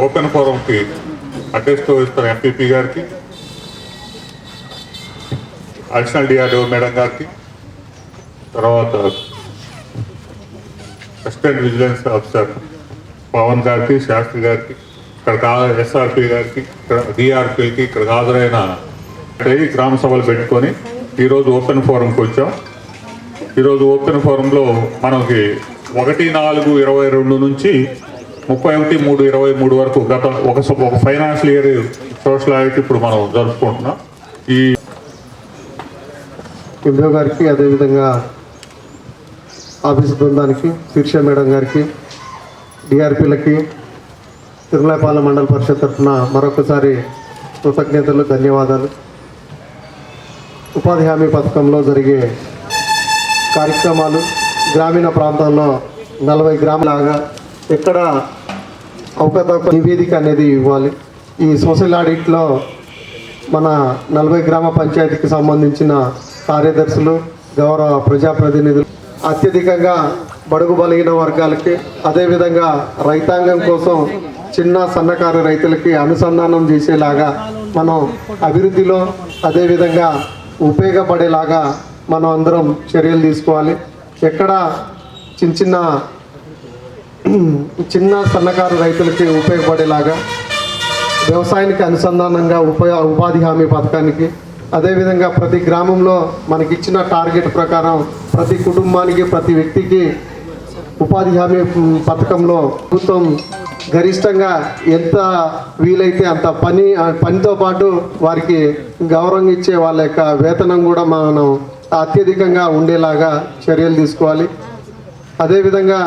Open ఫోరంకి అధ్యక్షత వహిస్తున్న MPP గారికి, అడిషనల్ డిఆర్ఓ మేడం గారికి, తర్వాత అసిస్టెంట్ విజిలెన్స్ ఆఫీసర్ పవన్ గారికి, శాస్త్రి గారికి, ఇక్కడ ఎస్ఆర్పి గారికి, ఇక్కడ డిఆర్పీకి, ఇక్కడ హాజరైన గ్రామ సభలు పెట్టుకొని ఈరోజు ఓపెన్ ఫోరంకి వచ్చాం. ఈరోజు ఓపెన్ ఫోరంలో మనకి 1/4/22 నుంచి 31/3/23 వరకు గత ఒక ఫైనాన్షియల్ ఇయర్ సోషల్ ఆడిట్ ఇప్పుడు మనం జరుపుకుంటున్నాం. ఈ ఎంఓ గారికి, అదేవిధంగా ఆఫీస్ బృందానికి, శీర్ష మేడం గారికి, డిఆర్పీలకి, తిరుమలపాలెం మండల పరిషత్ తరఫున మరొకసారి కృతజ్ఞతలు, ధన్యవాదాలు. ఉపాధి హామీ పథకంలో జరిగే కార్యక్రమాలు గ్రామీణ ప్రాంతాల్లో 40 గ్రామాలాగా ఎక్కడ అవకతవక నివేదిక అనేది ఇవ్వాలి. ఈ సోషల్ ఆడిట్లో మన 40 గ్రామ పంచాయతీకి సంబంధించిన కార్యదర్శులు, గౌరవ ప్రజాప్రతినిధులు అత్యధికంగా బడుగు బలహీన వర్గాలకి, అదేవిధంగా రైతాంగం కోసం చిన్న సన్నకారు రైతులకి అనుసంధానం చేసేలాగా మనం అభివృద్ధిలో అదేవిధంగా ఉపయోగపడేలాగా మనం అందరం చర్యలు తీసుకోవాలి. ఎక్కడ చిన్న సన్నకారు రైతులకి ఉపయోగపడేలాగా వ్యవసాయానికి అనుసంధానంగా ఉపాధి హామీ పథకానికి, అదేవిధంగా ప్రతి గ్రామంలో మనకిచ్చిన టార్గెట్ ప్రకారం ప్రతి కుటుంబానికి, ప్రతి వ్యక్తికి ఉపాధి హామీ పథకంలో ప్రభుత్వం గరిష్టంగా ఎంత వీలైతే అంత పనితో పాటు వారికి గౌరవం ఇచ్చే వాళ్ళ యొక్క వేతనం కూడా మనం అత్యధికంగా ఉండేలాగా చర్యలు తీసుకోవాలి. అదేవిధంగా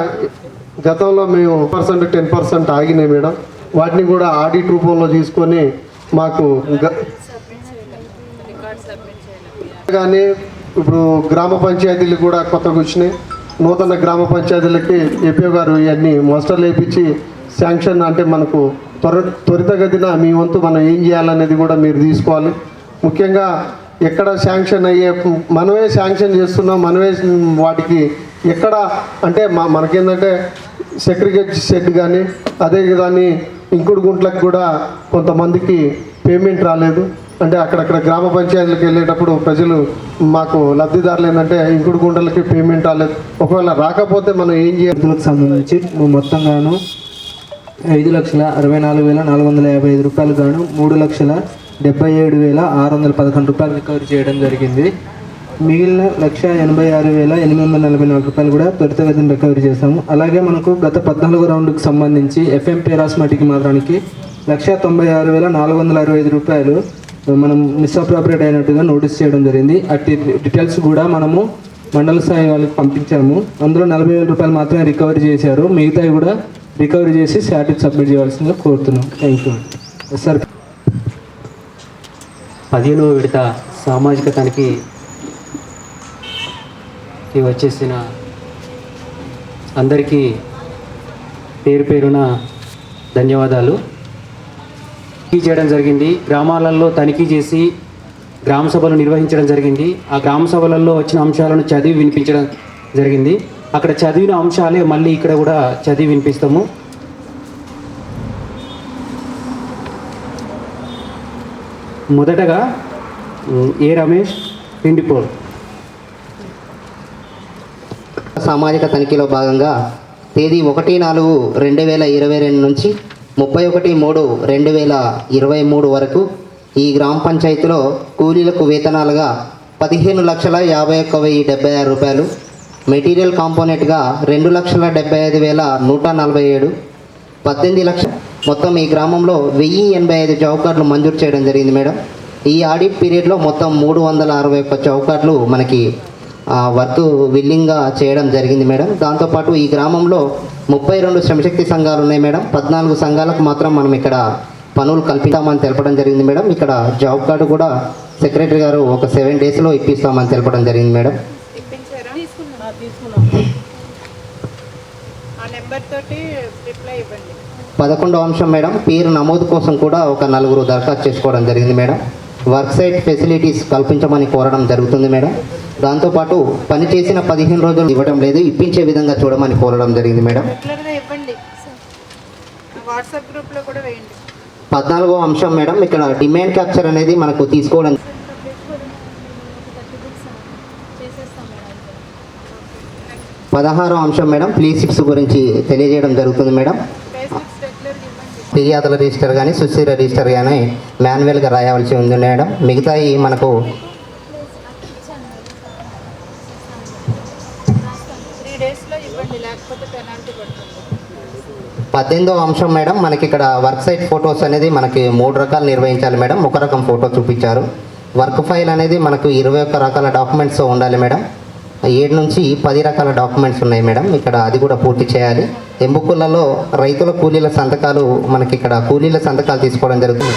గతంలో మేము 10% ఆగినాయి మేడం, వాటిని కూడా ఆడిట్ రూపంలో తీసుకొని మాకు కానీ ఇప్పుడు గ్రామ పంచాయతీలు కూడా కొత్తగా వచ్చినాయి. నూతన గ్రామ పంచాయతీలకి ఏపీఓ గారు ఇవన్నీ మోస్టర్లు వేయించి శాంక్షన్ అంటే మనకు త్వరితగతిన మీ వంతు మనం ఏం చేయాలనేది కూడా మీరు తీసుకోవాలి. ముఖ్యంగా ఎక్కడ శాంక్షన్ మనమే శాంక్షన్ చేస్తున్నాం, మనమే వాటికి ఎక్కడ అంటే మనకేంటంటే సెక్రిగేట్ షెడ్ కానీ అదే దాన్ని ఇంకుడు గుంట్లకు కూడా కొంతమందికి పేమెంట్ రాలేదు. అంటే అక్కడక్కడ గ్రామ పంచాయతీలకు వెళ్ళేటప్పుడు ప్రజలు మాకు లబ్ధిదారులు ఏంటంటే ఇంకుడు గుంటలకి పేమెంట్ రాలేదు. ఒకవేళ రాకపోతే మనం ఏం చేయాలి? సంబంధించి మొత్తంగాను 5,64,455 రూపాయలు గాను 3,77,611 రూపాయలు రికవరీ చేయడం జరిగింది. మిగిలిన 1,86,844 రూపాయలు కూడా త్వరితగతిన రికవరీ చేస్తాము. అలాగే మనకు గత 14 రౌండ్కి సంబంధించి ఎఫ్ఎంపీ రాస్మాటికి మాత్రానికి 1,96,465 రూపాయలు మనం మిస్అప్రాపరేట్ అయినట్టుగా నోటీస్ చేయడం జరిగింది. అట్టి డీటెయిల్స్ కూడా మనము మండల స్థాయి వాళ్ళకి పంపించాము. అందులో 40,000 రూపాయలు మాత్రమే రికవరీ చేశారు, మిగతావి కూడా రికవరీ చేసి స్టాటిక్ సబ్మిట్ చేయాల్సిందిగా కోరుతున్నాం. Thank you sir. 15వ విడత సామాజిక తనిఖీకి వచ్చేసిన అందరికీ పేరు పేరున ధన్యవాదాలు. తనిఖీ చేయడం జరిగింది. గ్రామాలలో తనిఖీ చేసి గ్రామ సభలు నిర్వహించడం జరిగింది. ఆ గ్రామ సభలలో వచ్చిన అంశాలను చదివి వినిపించడం జరిగింది. అక్కడ చదివిన అంశాలే మళ్ళీ ఇక్కడ కూడా చదివి వినిపిస్తాము. మొదటగా ఏ రమేష్ పిండిపోల్. సామాజిక తనిఖీలో భాగంగా తేదీ 1/4/2022 నుంచి 31/3/2023 వరకు ఈ గ్రామ పంచాయతీలో కూలీలకు వేతనాలుగా 15,51,076 రూపాయలు, మెటీరియల్ కాంపోనెంట్గా 2,75,147, 18 లక్షలు మొత్తం ఈ గ్రామంలో 1,085 చౌకాట్లు మంజూరు చేయడం జరిగింది మేడం. ఈ ఆడిట్ పీరియడ్లో మొత్తం 361 చౌకాట్లు మనకి వర్క్ విల్లింగ్గా చేయడం జరిగింది మేడం. దాంతోపాటు ఈ గ్రామంలో 32 శ్రమశక్తి సంఘాలు ఉన్నాయి మేడం. 14 సంఘాలకు మాత్రం మనం ఇక్కడ పనులు కల్పిస్తామని తెలపడం జరిగింది మేడం. ఇక్కడ జాబ్ కార్డు కూడా సెక్రటరీ గారు ఒక 7 డేస్లో ఇప్పిస్తామని తెలపడం జరిగింది మేడం. 11వ అంశం మేడం, పేరు నమోదు కోసం కూడా ఒక 4 దరఖాస్తు చేసుకోవడం జరిగింది మేడం. వర్క్ సైట్ ఫెసిలిటీస్ కల్పించమని కోరడం జరుగుతుంది మేడం. దాంతోపాటు పని చేసిన 15 రోజులు ఇవ్వడం లేదు, ఇప్పించే విధంగా చూడమని కోరడం జరిగింది మేడం. వాట్సాప్ గ్రూప్లో కూడా వేయండి. 14వ అంశం మేడం, ఇక్కడ డిమాండ్ క్యాప్చర్ అనేది మనకు తీసుకోవడం. 16వ అంశం మేడం, ప్లే6 గురించి తెలియజేయడం జరుగుతుంది మేడం. ఫేస్బుక్ రెగ్యులర్ ఇవ్వండి. ఫిర్యాదుల రిజిస్టర్ కానీ సుస్థిర రిజిస్టర్ కానీ మాన్యువల్గా రాయవలసి ఉంది మేడం. మిగతాయి మనకు 3 డేస్లో ఇవ్వండి, లేకపోతే పెనాల్టీ పడుతుంది. 18వ అంశం మేడం, మనకి ఇక్కడ వర్క్ సైట్ ఫొటోస్ అనేది మనకి 3 రకాలు నిర్వహించాలి మేడం. ఒక రకం ఫోటో చూపించారు. వర్క్ ఫైల్ అనేది మనకు 21 రకాల డాక్యుమెంట్స్ ఉండాలి మేడం. 7 నుంచి 10 రకాల డాక్యుమెంట్స్ ఉన్నాయి మేడం. ఇక్కడ అది కూడా పూర్తి చేయాలి. ఎంబుకులలో రైతుల కూలీల సంతకాలు మనకి ఇక్కడ కూలీల సంతకాలు తీసుకోవడం జరుగుతుంది.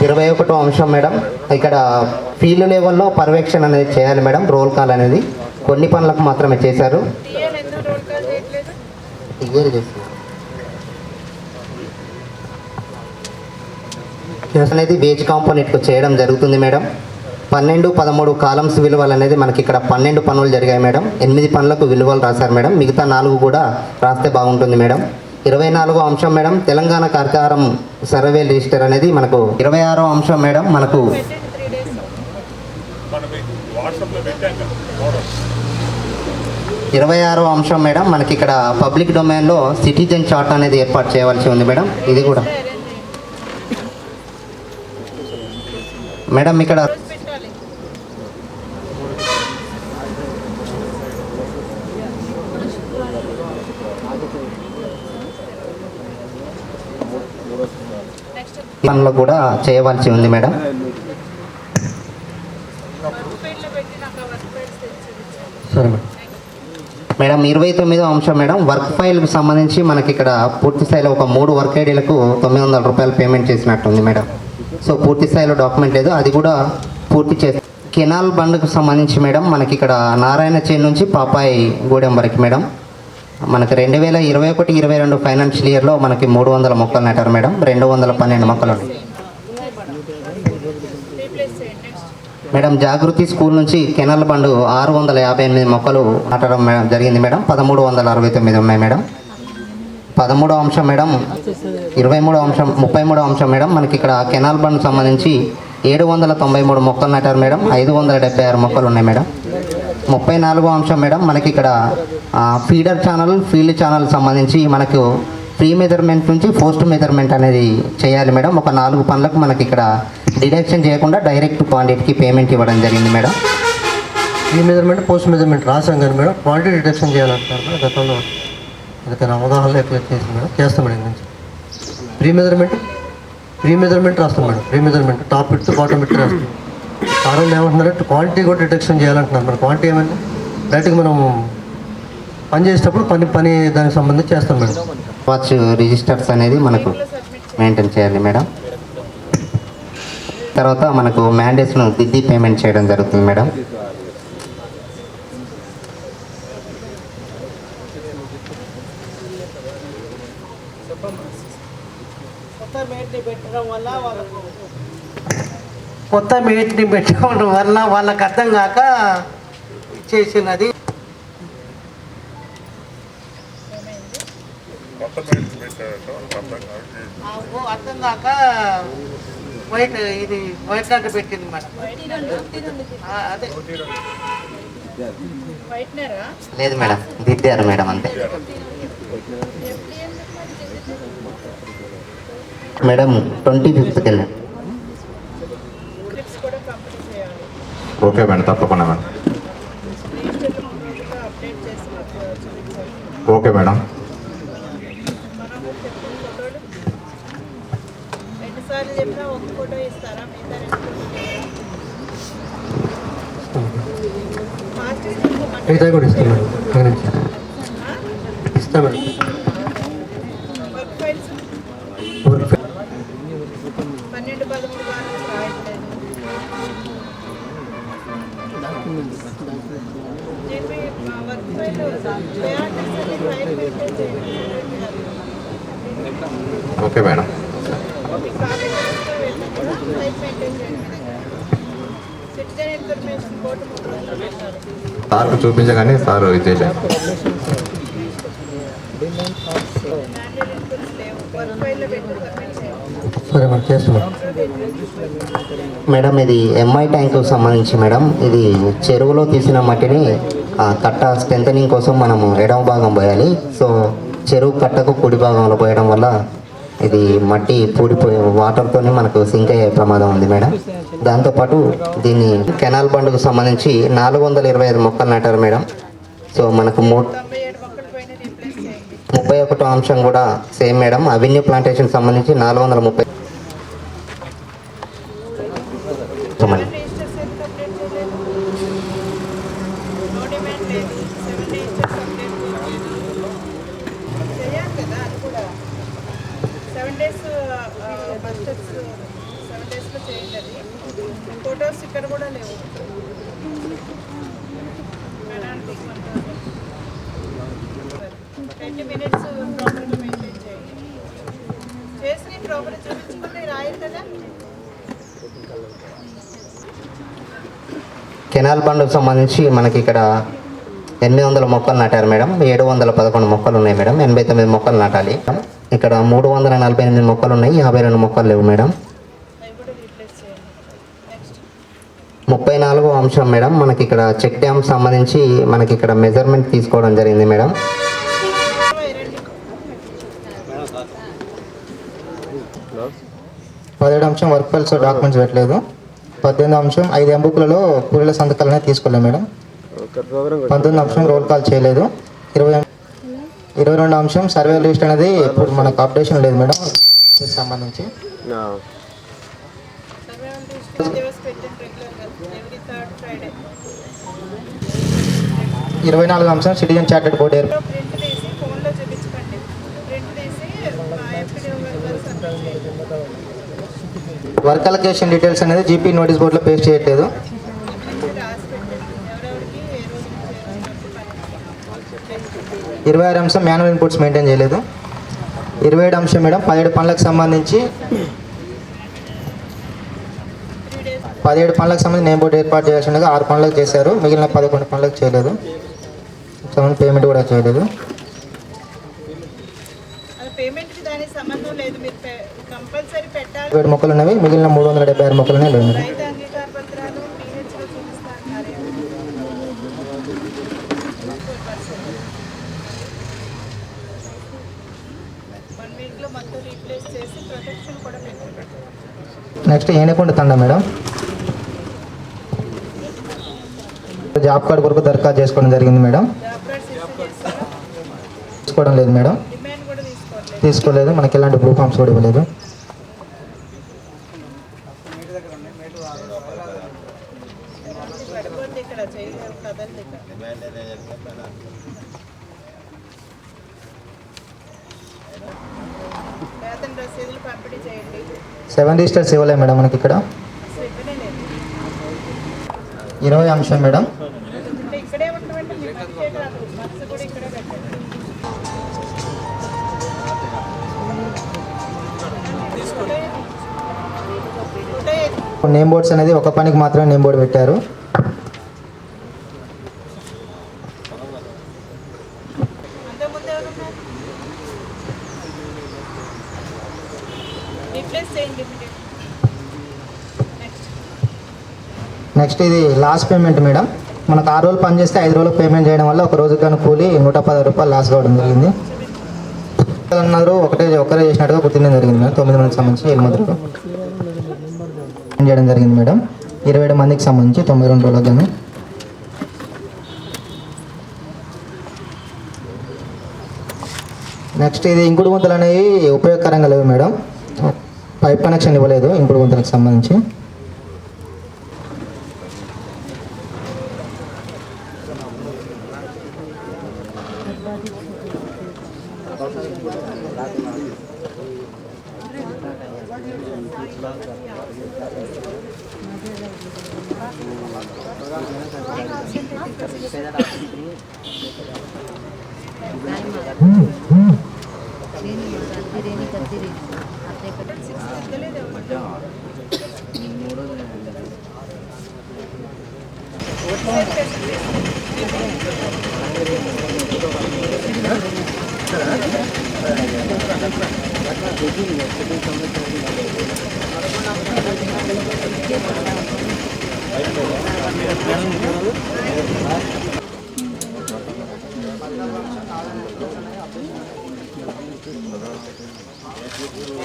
21వ అంశం మేడం, ఇక్కడ ఫీల్డ్ లెవెల్లో పర్యవేక్షణ అనేది చేయాలి మేడం. రోల్ కాల్ అనేది కొన్ని పనులకు మాత్రమే చేశారు. టీఎల్ ఎందుకు రోల్ కాల్ చేయట్లేదు? క్లియర్ చేస్తున్నారు అనేది వేజ్ కాంపోనెంట్కు చేయడం జరుగుతుంది మేడం. 12, 13 కాలమ్స్ విలువలు అనేది మనకి ఇక్కడ 12 పనులు జరిగాయి మేడం. 8 పనులకు విలువలు రాశారు మేడం. మిగతా 4 కూడా రాస్తే బాగుంటుంది మేడం. 24వ అంశం మేడం, తెలంగాణ కార్యకారం సర్వే రిజిస్టర్ అనేది మనకు. 26వ అంశం మేడం, మనకు పెట్టండి 3 డేస్. మనం వాట్సాప్లో పెట్టాం కదా. 26వ అంశం మేడం, మనకి ఇక్కడ పబ్లిక్ డొమైన్లో సిటిజన్ చార్ట్ అనేది ఏర్పాటు చేయవలసి ఉంది మేడం. ఇది కూడా మేడం ఇక్కడ పెట్టాలి. నెక్స్ట్ పనులు కూడా చేయవలసి ఉంది మేడం. వర్క్ పేజ్లో పెట్టి నాకు వర్క్ పేజ్ తెచ్చి. సరే మేడం. మేడం 29వ అంశం మేడం, వర్క్ ఫైల్కి సంబంధించి మనకి ఇక్కడ పూర్తి స్థాయిలో ఒక 3 వర్క్ ఐడీలకు 900 రూపాయలు పేమెంట్ చేసినట్టుంది మేడం. సో పూర్తి స్థాయిలో డాక్యుమెంట్ లేదు, అది కూడా పూర్తి చేసి. కెనాల్ బండ్కు సంబంధించి మేడం, మనకి ఇక్కడ నారాయణ చేను నుంచి పాపాయి గూడెం వరకు మేడం. మనకి 2021-22 ఫైనాన్షియల్ ఇయర్లో మనకి 300 మొక్కలు నాటారు మేడం. 212 మొక్కలు ఉన్నాయి రీప్లేస్ చేయండి. Next madam. జాగృతి స్కూల్ నుంచి కెనాల్ బండు 658 మొక్కలు నాటడం జరిగింది మేడం. 1369 ఉన్నాయి మేడం. 13వ అంశం మేడం, 23వ అంశం, 33వ అంశం మేడం, మనకి ఇక్కడ కెనాల్ బండ్ సంబంధించి 793 మొక్కలు నాటారు మేడం. 576 మొక్కలు ఉన్నాయి మేడం. 34వ అంశం మేడం, మనకి ఇక్కడ ఫీడర్ ఛానల్, ఫీల్డ్ ఛానల్ సంబంధించి మనకు ప్రీ మెజర్మెంట్ నుంచి పోస్ట్ మెజర్మెంట్ అనేది చేయాలి మేడం. ఒక 4 పనులకు మనకి ఇక్కడ డిడక్షన్ చేయకుండా డైరెక్ట్ క్వాంటిటీకి పేమెంట్ ఇవ్వడం జరిగింది madam. Pre measurement, post measurement రాసాం కానీ మేడం, క్వాంటిటీ డిడక్షన్ చేయాలంటున్నారు మేడం. గతంలో అందుకని అవగాహన ఎక్కువ చేసి మేడం చేస్తాం మేడం. నుంచి ప్రీ మెజర్మెంట్ రాస్తాం madam. Pre measurement top bit bottom bit రాస్తాం. కారణం ఏమంటున్నారంటే క్వాంటిటీ కూడా డిటెక్షన్ చేయాలంటున్నారు. మన క్వాంటిటీ ఏమైంది డైరెక్ట్గా మనం పని చేసేటప్పుడు పని దానికి సంబంధించి చేస్తాం మేడం. వాచ్ రిజిస్టర్స్ అనేది మనకు మెయింటైన్ చేయాలి మేడం. తర్వాత మనకు మ్యాండేట్స్ను దిద్ది పేమెంట్ చేయడం జరుగుతుంది మేడం. కొత్త మేట్ని పెట్టడం వల్ల వాళ్ళకి అర్థం కాక చేసినది. అర్థం కాక వైట్ లాంటి పెట్టింది మేడం. అదే వైట్నరా? లేదు మేడం, దిద్దారు మేడం అంతే. మేడం 25th వెళ్ళండి. క్లిప్స్ కూడా కంప్లీట్ చేయాలి. ఓకే మేడం, తప్పకుండా మేడం. రిజిస్టర్లో ముందుగా అప్డేట్ చేసి చూపించాలి. Okay madam. మనం చెప్పిన ఫోటోలు 2 సార్లు చెప్పినా ఒక ఫోటో ఇస్తారా? మిగతా 2 ఫాస్ట్ మిగతా కూడా ఇస్తాం మేడం. ఇస్తాం మేడం. వర్క్ ఫైల్స్ వర్క్ 12, 13 వారాలు రాయట్లేదు. చెప్పి వర్క్ ఫైల్ ప్రయారిటీస్ అన్ని ఫైల్ మెయింటైన్ చేయండి. Okay madam. మీ కాలేజీలో వెళ్ళినప్పుడు ఫైల్ మెయింటైన్ చేయండి. సిటిజన్ ఇన్ఫర్మేషన్ బోర్డు 300 పెట్టాలి. సార్కు చూపించగానే సార్ ఇది చేయలేదు. మాన్యువల్ ఇన్పుట్స్ లేవు. వర్క్ ఫైల్లో పెట్టి సబ్మిట్ చేయాలి. సరే మేడం, చేస్తున్నాం. మేడం ఇది ఎంఐ ట్యాంకు సంబంధించి మేడం, ఇది చెరువులో తీసిన మట్టిని కట్ట స్ట్రెంథనింగ్ కోసం మనము ఎడమ భాగం పోయాలి. సో చెరువు కట్టకు కుడి భాగంలో పోయడం వల్ల ఇది మట్టి పూడిపోయే వాటర్తోనే మనకు సింక్ అయ్యే ప్రమాదం ఉంది మేడం. దాంతోపాటు దీన్ని కెనాల్ బండ్కు సంబంధించి 425 మొక్కలు నాటారు మేడం. సో మనకు 97 మొక్కలు పోయిన రీప్లేస్ చేయండి. 31వ అంశం కూడా సేమ్ మేడం, అవెన్యూ ప్లాంటేషన్ సంబంధించి 430 రిజిస్టర్స్ ఎందుకు అప్డేట్ చేయలేదు? నో డిమాండ్ లేదు. 7 రిజిస్టర్స్ అప్డేట్ చేయాలి కదా. అది కూడా 7 డేస్ బస్టర్స్ 7 డేస్లో చేయండి. అది ఫొటోస్ ఇక్కడ కూడా లేవు. పెనాల్టీ 20 మినిట్స్ ప్రాపర్గా మెయింటైన్ చేయండి. చేసి ప్రాపర్గా చూపించుకుంటే రాయరు కదా. కెనాల్ బండ్కు సంబంధించి మనకి ఇక్కడ 800 మొక్కలు నాటారు మేడం. 711 మొక్కలు ఉన్నాయి మేడం. 89 మొక్కలు నాటాలి. ఇక్కడ 348 మొక్కలు ఉన్నాయి. 52 మొక్కలు లేవు మేడం. అవి కూడా రీప్లేస్ చేయండి. నెక్స్ట్ 34వ అంశం మేడం, మనకి ఇక్కడ చెక్ డ్యామ్ సంబంధించి మనకి ఇక్కడ మెజర్మెంట్ తీసుకోవడం జరిగింది మేడం. 17 అంశం వర్క్ ఫైల్స్ డాక్యుమెంట్స్ పెట్టలేదు. 18 అంశం 5 ఎంబుక్లలో కూలీల సంతకాలనే తీసుకోలేదు మేడం. 19 అంశం రోల్ కాల్ చేయలేదు. 22 అంశం సర్వే లిస్ట్ అనేది ఇప్పుడు మనకు అప్డేషన్ లేదు మేడం సంబంధించి. దివస్ పెట్టండి రెగ్యులర్గా ఎవ్రీ థర్డ్ ఫ్రైడే. 24 అంశం సిటిజన్ చార్టెడ్ బోర్డు ప్రింట్ తీసి ఫోన్లో చూపించుకోండి. ప్రింట్ తీసి ఎంపీడీఓ గారు సబ్మిట్ చేయండి. వర్క్ అలొకేషన్ డీటెయిల్స్ అనేది జీపీ నోటీస్ బోర్డులో పేస్ట్ చేయట్లేదు. రాసి పెట్టండి ఎవరెవరికి ఏ రోజు నుంచి 26 అంశం మాన్యువల్ ఇన్పుట్స్ మెయింటైన్ చేయలేదు. 27 అంశం మేడం 17 పనులకు సంబంధించి 17 పనులకు సంబంధించి నేమ్ బోర్డు ఏర్పాటు చేయాల్సిందిగా 6 పనులకు చేశారు. మిగిలిన 11 పనులకు చేయలేదు. పేమెంట్ కూడా చేయలేదు. అది పేమెంట్కి దానికి సంబంధం లేదు. మీరు కంపల్సరీ పెట్టాలి. 7 మొక్కలు ఉన్నవి. మిగిలిన 376 మొక్కలనే లేవు మేడం. రైతు అంగీకార పత్రాలు PHలో చూపిస్తాను. 1 వీక్లో మొత్తం రీప్లేస్ చేసి ప్రొటెక్షన్ కూడా పెట్టండి. నెక్స్ట్ ఏనేకొండ తండ మేడం, జాబ్ కార్డు కొరకు దరఖాస్తు చేసుకోవడం జరిగింది మేడం. జాబ్ కార్డ్స్ ఇష్యూ చేస్తారా? తీసుకోవడం లేదు మేడం. డిమాండ్ కూడా తీసుకోవట్లేదు. తీసుకోలేదు. మనకి ఎలాంటి బ్లూ ఫామ్స్ కూడా ఇవ్వలేదు. పడిపోతే ఇక్కడ చేయలేదు కదండి. వేతన రసీదులు పంపిణీ చేయండి. 7 రిజిస్టర్స్ ఇవ్వలేదు మేడం మనకి ఇక్కడ. అసలు ఇవ్వనే లేదు. 20 అంశం మేడం, అంటే ఇక్కడే ఉండమంటే మీ పని చేయరాదు. మనసు కూడా ఇక్కడే పెట్టండి. నేమ్ బోర్డ్స్ అనేది ఒక పనికి మాత్రమే నేమ్ బోర్డు పెట్టారు. అంతకుముందు ఎవరున్నారు? రీప్లేస్ చేయండి. నెక్స్ట్ ఇది లాస్ట్ పేమెంట్ మేడం. మనకు 6 రోజులు పని చేస్తే 5 రోజులకు పేమెంట్ చేయడం వల్ల ఒక రోజుకి కానీ కూలి 110 రూపాయలు లాస్ కావడం జరిగింది. అన్నారు ఒకరే చేసినట్టుగా గుర్తించడం జరిగింది మేడం. 9 మందికి సంబంధించి 7 మందికి చేయడం జరిగింది మేడం. 27 మందికి సంబంధించి 92 రోజులకు కానీ. నెక్స్ట్ ఇది ఇంకుడు గుంతలు అనేవి ఉపయోగకరంగా లేవు మేడం. పైప్ కనెక్షన్ ఇవ్వలేదు ఇంకుడు గుంతలకు సంబంధించి.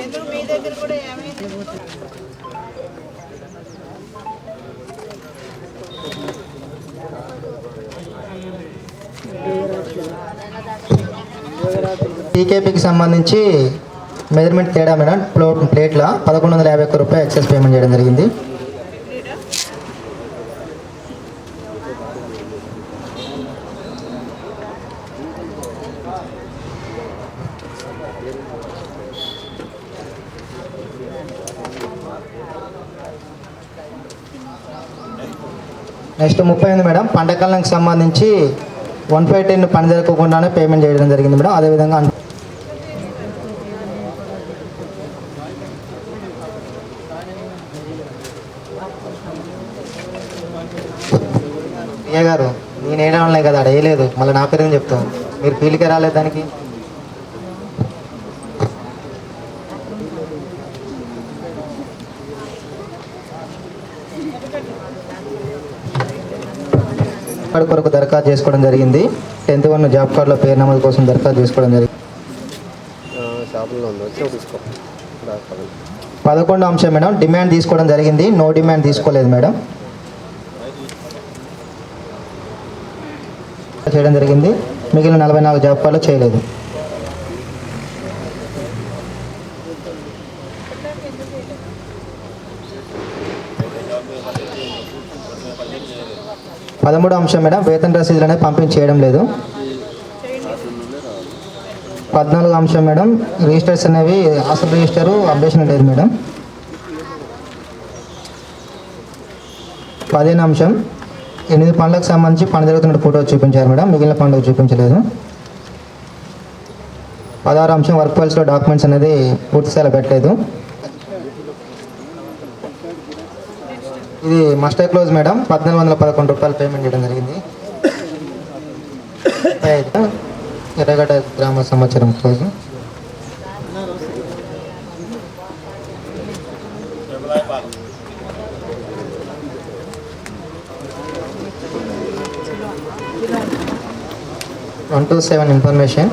ఎందుకు మీ దగ్గర కూడా ఏమైంది? టీకేపీకి సంబంధించి మెజర్మెంట్ తేడా మేడం ప్లేట్ల 1151 రూపాయలు ఎక్సెస్ పేమెంట్ చేయడం జరిగింది. నెక్స్ట్ 38 మేడం పంటకాలానికి సంబంధించి 1510 పని జరగకుండానే పేమెంట్ చేయడం జరిగింది మేడం. అదేవిధంగా ఏ గారు నేను వేయడం కదా అక్కడ వేయలేదు, మళ్ళీ నా పేరు చెప్తాను, మీరు ఫీల్డ్కే రాలేదు దానికి. కార్డు కొరకు దరఖాస్తు చేసుకోవడం జరిగింది. 10th 1 జాబ్ కార్డులో పేరు నమోదు కోసం దరఖాస్తు చేసుకోవడం జరిగింది. 11వ అంశం మేడం డిమాండ్ తీసుకోవడం జరిగింది. నో డిమాండ్ తీసుకోలేదు మేడం, చేయడం జరిగింది. మిగిలిన 44 జాబ్ కార్డులు చేయలేదు. పదమూడవ అంశం మేడం వేతన రసీదులు అనేది పంపిణీ చేయడం లేదు. 14వ అంశం మేడం రిజిస్టర్స్ అనేవి అసలు రిజిస్టరు అప్డేషన్ లేదు మేడం. 15వ అంశం 8 పనులకు సంబంధించి పని జరుగుతున్న ఫోటో చూపించారు మేడం, మిగిలిన పనులకు చూపించలేదు. 16వ అంశం వర్క్ ఫైల్స్లో డాక్యుమెంట్స్ అనేది పూర్తి స్థాయిలో పెట్టలేదు. ఇది మస్టర్ క్లోజ్ మేడం 1411 రూపాయలు పేమెంట్ చేయడం జరిగింది. ఎర్రగడ్డ గ్రామ సమాచారం క్లోజ్. One to 7 information.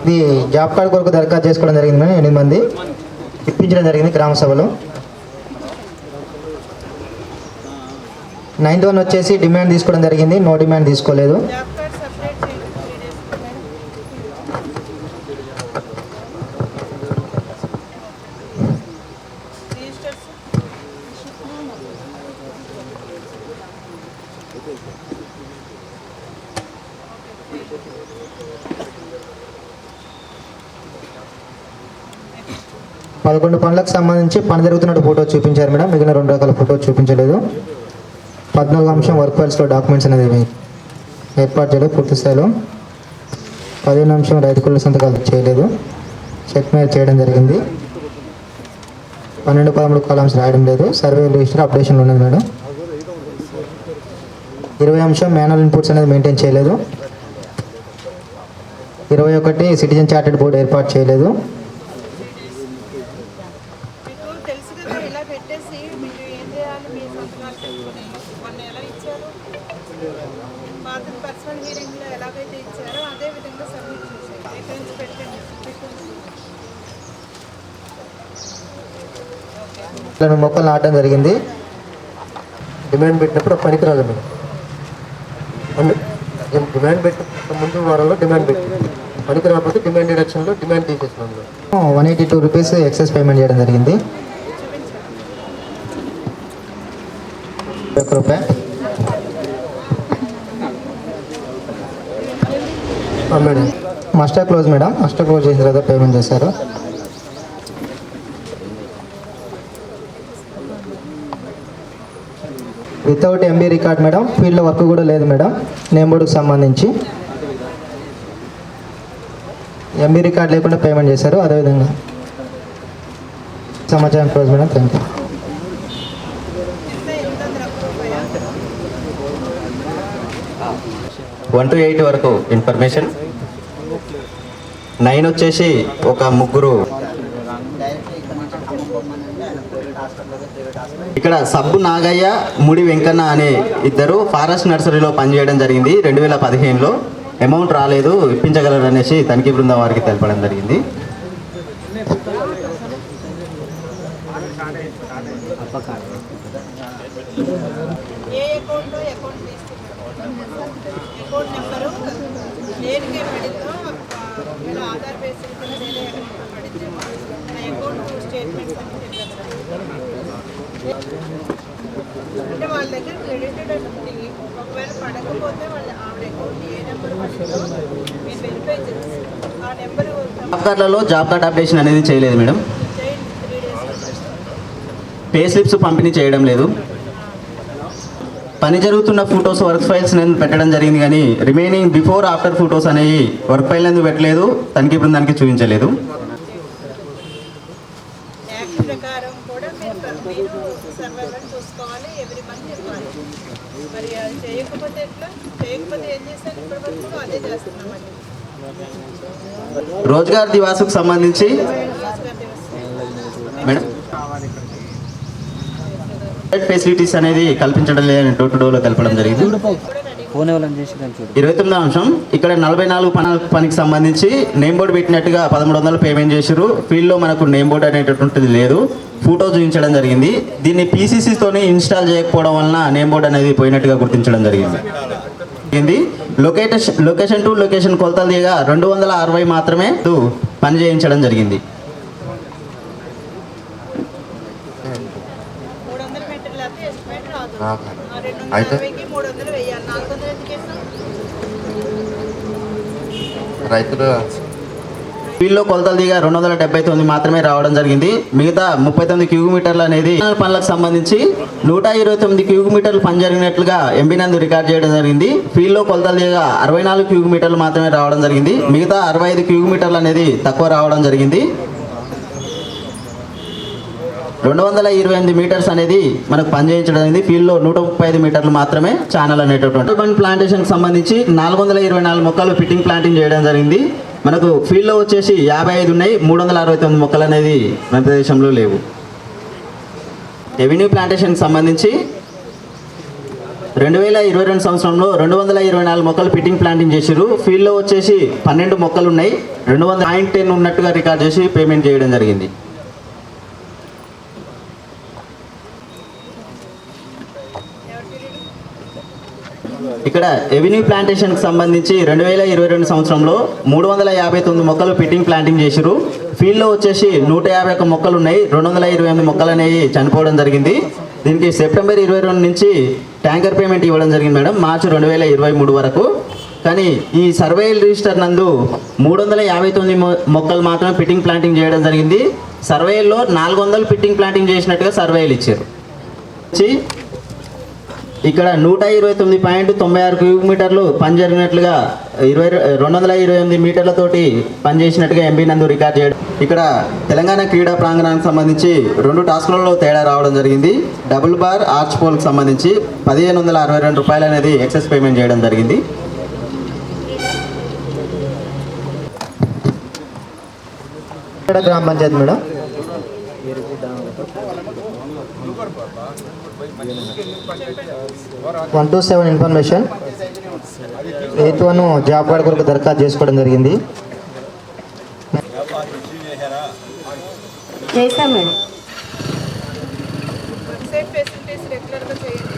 ఇది జాబ్ కార్డు కొరకు దరఖాస్తు చేసుకోవడం జరిగింది మేడం. 8 మంది ఇప్పించడం జరిగింది గ్రామ సభలో. 9th 1 వచ్చేసి డిమాండ్ తీసుకోవడం జరిగింది. నో డిమాండ్ తీసుకోలేదు. జాబ్ కార్డ్ సపరేట్ చేయండి 3 డేస్ మేడం. రిజిస్టర్స్ 11 పనులకు సంబంధించి పని జరుగుతున్నట్టు ఫోటో చూపించారు మేడం, మిగిలిన 2 రకాల ఫోటో చూపించలేదు. 14వ అంశం వర్క్ ఫైల్స్లో డాక్యుమెంట్స్ అనేది ఏర్పాటు చేయలేదు పూర్తి స్థాయిలో. 15వ అంశం రైతు కూలీల సంతకాలు చేయలేదు, చెక్ మేల్ చేయడం జరిగింది. 12, 13 కాలమ్స్ రాయడం లేదు. సర్వే రిజిస్టర్ అప్డేషన్ ఉన్నది మేడం. 20వ అంశం మాన్యువల్ ఇన్పుట్స్ అనేది మెయింటైన్ చేయలేదు. 21 సిటిజన్ చార్టెడ్ బోర్డు ఏర్పాటు చేయలేదు. మీకు తెలుసు కదా, ఇలా పెట్టేసి మీరు ఏం చేయాలి, మీ సంతకాలు పెట్టుకుని మొన్న ఎలా ఇచ్చారు, పాత పర్సనల్ హీరింగ్లో ఎలాగైతే ఇచ్చారో అదే విధంగా సబ్మిట్ చేసేది. ఇక్కడ నుంచి పెట్టండి. మొక్కలు నాటడం జరిగింది. డిమాండ్ పెట్టినప్పుడు పనికిరాదు మేడం. డిమాండ్ పెట్టిన ముందు వారంలో డిమాండ్ పెట్టి పనికి రాకపోతే డిమాండ్ డిడక్షన్లో డిమాండ్ తీసేసినాం. 182 రూపీస్ ఎక్సెస్ పేమెంట్ చేయడం జరిగింది. 1 రూపాయి. Madam master close madam, master close చేసిన తర్వాత పేమెంట్ చేశారు. Without MB record madam, field work కూడా లేదు మేడం నేమ్ బోర్డుకి సంబంధించి. ఎంబీ రికార్డ్ లేకుండా పేమెంట్ చేశారు. అదేవిధంగా సమాచారం close madam. Thank you. One to 8 వరకు ఇన్ఫర్మేషన్. 9 వచ్చేసి ఒక ముగ్గురు ఇక్కడ సబ్బు నాగయ్య, ముడి వెంకన్న అనే ఇద్దరు ఫారెస్ట్ నర్సరీలో పనిచేయడం జరిగింది 2015లో. అమౌంట్ రాలేదు, ఇప్పించగలరు అనేసి తనిఖీ బృందం వారికి తెలపడం జరిగింది. ఏ అకౌంట్ అకౌంట్ అకౌంట్ నెంబరు దేనికే పడిందో మీరు ఆధార్ బేస్ వేరే అకౌంట్ పడితే ఆ అకౌంట్ స్టేట్మెంట్స్ అని చెప్పారు. అంటే వాళ్ళ దగ్గర క్రెడిటెడ్ ఉంటుంది. ఒకవేళ పడకపోతే వాళ్ళ ఆవిడ అకౌంట్ ఏ నెంబర్ పడిందో మీరు వెరిఫై చేసి ఆ నెంబరు జాబ్ కార్డులలో జాబ్ కార్డ్ అప్డేషన్ అనేది చేయలేదు మేడం. చేయండి. 3 days పే స్లిప్స్ పంపిణీ చేయడం లేదు. పని జరుగుతున్న ఫొటోస్ వర్క్ ఫైల్స్ నేను పెట్టడం జరిగింది, కానీ రిమైనింగ్ బిఫోర్ ఆఫ్టర్ ఫొటోస్ అనేవి వర్క్ ఫైల్ ఎందుకు పెట్టలేదు, తనిఖీ బృందానికి చూపించలేదు. యాక్ట్ ప్రకారం కూడా మీరు సర్వైవల్ చూసుకోవాలి, ఎవ్రీ మంత్ ఇవ్వాలి. మరి అది చేయకపోతే ఎట్లా? చేయకపోతే ఏం చేస్తారు? ఇప్పటి వరకు అదే చేస్తున్నామండి. రోజ్గార్ దివాసుకు సంబంధించి మేడం ఫెసిలిటీస్ అనేది కల్పించడం లేదని డోర్ టు డోర్లో తెలపడం జరిగింది. 29వ అంశం, ఇక్కడ 44 పనికి సంబంధించి నేమ్ బోర్డు పెట్టినట్టుగా 1300 పేమెంట్ చేశారు. ఫీల్డ్లో మనకు నేమ్ బోర్డు అనేటటువంటిది లేదు, ఫోటో చూపించడం జరిగింది. దీన్ని పీసీసీతోని ఇన్స్టాల్ చేయకపోవడం వలన నేమ్ బోర్డు అనేది పోయినట్టుగా గుర్తించడం జరిగింది. లొకేషన్ టు లొకేషన్ కొలతలు దిగా 260 మాత్రమే పని చేయించడం జరిగింది. 300 మీటర్లు అయితే ఎస్టిమేట్ రాదు. 260కి 300 వేయాలి. 400 ఎందుకు వేస్తాం? రైతులు ఫీల్డ్లో కొలతలు దిగా 279 మాత్రమే రావడం జరిగింది. మిగతా 39 క్యూబిక్ మీటర్లు అనేది పనులకు సంబంధించి 129 క్యూబిక్ మీటర్లు పని జరిగినట్లుగా ఎంబీ నందు రికార్డ్ చేయడం జరిగింది. ఫీల్డ్లో కొలతలు దిగా 64 క్యూబిక్ మీటర్లు మాత్రమే రావడం జరిగింది. మిగతా 65 క్యూబిక్ మీటర్లు అనేది తక్కువ రావడం జరిగింది. 228 మీటర్స్ అనేది మనకు పనిచేయించడం జరిగింది. ఫీల్డ్లో 135 మీటర్లు మాత్రమే ఛానల్ అనేటటువంటి ప్లాంటేషన్కి సంబంధించి 424 మొక్కలు ఫిట్టింగ్ ప్లాంటింగ్ చేయడం జరిగింది. మనకు ఫీల్డ్లో వచ్చేసి 55 ఉన్నాయి, 369 మొక్కలు అనేది మన ప్రదేశంలో లేవు. రెవెన్యూ ప్లాంటేషన్కి సంబంధించి 2022 సంవత్సరంలో 224 మొక్కలు ఫిట్టింగ్ ప్లాంటింగ్ చేశారు. ఫీల్డ్లో వచ్చేసి 12 మొక్కలు ఉన్నాయి, 200.10 ఉన్నట్టుగా రికార్డ్ చేసి పేమెంట్ చేయడం జరిగింది. ఇక్కడ రెవెన్యూ ప్లాంటేషన్కి సంబంధించి 2022 సంవత్సరంలో 359 మొక్కలు ఫిట్టింగ్ ప్లాంటింగ్ చేశారు. ఫీల్డ్లో వచ్చేసి 151 మొక్కలు ఉన్నాయి, 228 మొక్కలు అనేవి చనిపోవడం జరిగింది. దీనికి సెప్టెంబర్ 22 నుంచి ట్యాంకర్ పేమెంట్ ఇవ్వడం జరిగింది మేడం, మార్చి 2023 వరకు. కానీ ఈ సర్వేయల్ రిజిస్టర్ నందు 359 మొక్కలు మాత్రమే ఫిట్టింగ్ ప్లాంటింగ్ చేయడం జరిగింది. సర్వేలో 400 ఫిట్టింగ్ ప్లాంటింగ్ చేసినట్టుగా సర్వేలు ఇచ్చారు. ఇక్కడ 129.96 క్యూబిక్ మీటర్లు పని జరిగినట్లుగా 228 మీటర్లతోటి పనిచేసినట్టుగా ఎంబీ నందు రికార్డ్ చేయడం. ఇక్కడ తెలంగాణ క్రీడా ప్రాంగణానికి సంబంధించి 2 టాస్కులలో తేడా రావడం జరిగింది. డబుల్ బార్ ఆర్చ్ పోల్కి సంబంధించి 1562 రూపాయలు అనేది ఎక్సెస్ పేమెంట్ చేయడం జరిగింది. Gram panchayat madam 127 information 8th 1 job card కొరకు దరఖాస్తు చేసుకోవడం జరిగింది. చేశాం మేడం. సేఫ్ ఫెసిలిటీస్ రెగ్యులర్గా చేయండి.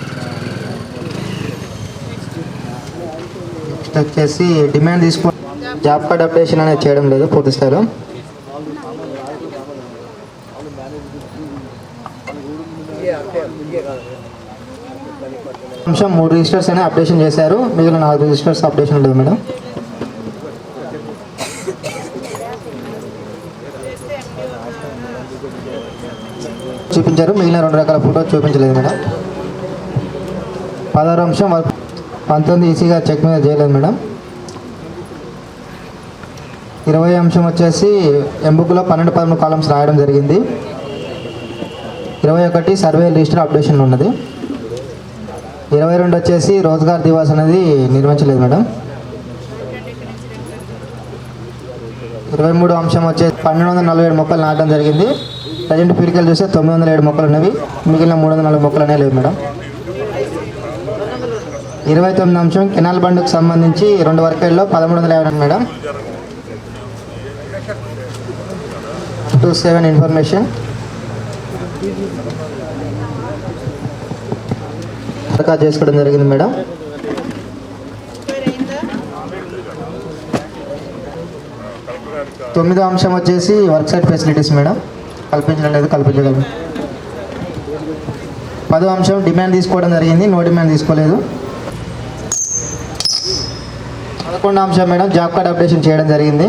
నెక్స్ట్ వచ్చేసి డిమాండ్ తీసుకొని జాబ్ కార్డ్ అప్డేషన్ అనేది చేయడం లేదు పూర్తి స్థాయిలో. అంశం 3 రిజిస్టర్స్ అయినా అప్డేషన్ చేశారు, మిగిలిన 4 రిజిస్టర్స్ అప్డేషన్ లేదు మేడం. చూపించారు, మిగిలిన 2 రకాల ఫోటో చూపించలేదు మేడం. 16వ అంశం 19 ఈసీగా చెక్ మీద చేయలేదు మేడం. 20 అంశం వచ్చేసి ఎంబుక్లో 12-13 కాలమ్స్ రాయడం జరిగింది. 21 సర్వే రిజిస్టర్ అప్డేషన్ ఉన్నది. 22 వచ్చేసి రోజ్గార్ దివాస్ అనేది నిర్వహించలేదు మేడం. 23 అంశం వచ్చేసి 1247 మొక్కలు నాటడం జరిగింది. ప్రజెంట్ పీరికలు చూస్తే 907 మొక్కలు ఉన్నవి, మిగిలిన 340 మొక్కలు అనేవి లేవు మేడం. 29 అంశం కెనాల్ బండ్కు సంబంధించి 2 వర్కేల్లో 1350 మేడం. 27 ఇన్ఫర్మేషన్ దరఖాస్తు చేసుకోవడం జరిగింది మేడం. తొమ్మిదో అంశం వచ్చేసి వర్క్ సైట్ ఫెసిలిటీస్ మేడం, కల్పించడం లేదు, కల్పించగలం. 10వ అంశం డిమాండ్ తీసుకోవడం జరిగింది, నో డిమాండ్ తీసుకోలేదు. 11వ అంశం మేడం జాబ్ కార్డ్ అప్డేషన్ చేయడం జరిగింది.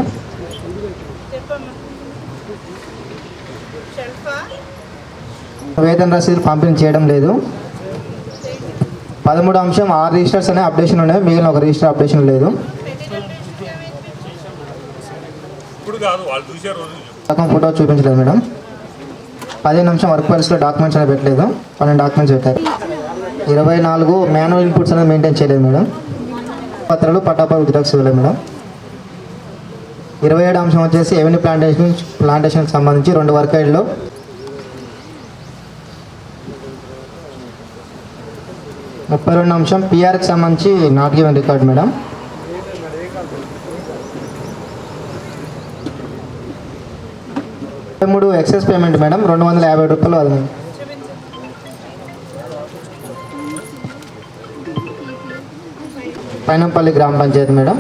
వేతన రసీదులు పంపిణీ చేయడం లేదు. 13వ అంశం 6 రిజిస్టర్స్ అనే అప్డేషన్ ఉన్నాయి, మిగిలిన 1 రిజిస్టర్ అప్డేషన్ లేదు. రకం ఫోటో చూపించలేదు మేడం. 15 అంశం వర్క్ ఫైల్స్లో డాక్యుమెంట్స్ అనేది పెట్టలేదు, 12 డాక్యుమెంట్స్ పెట్టారు. 24 మాన్యువల్ ఇన్పుట్స్ అనేది మెయింటైన్ చేయలేదు మేడం. పత్రాలు పట్టాపై జిరాక్స్ ఇవ్వలేదు మేడం. 27 అంశం వచ్చేసి ఎవెన్యూ ప్లాంటేషన్కి సంబంధించి 2 వర్క్ ఐడ్లో 32 అంశం పిఆర్కి సంబంధించి not given record madam. 3 excess payment madam, 250 రూపాయలు. అది పైనంపల్లి గ్రామ పంచాయతీ మేడం.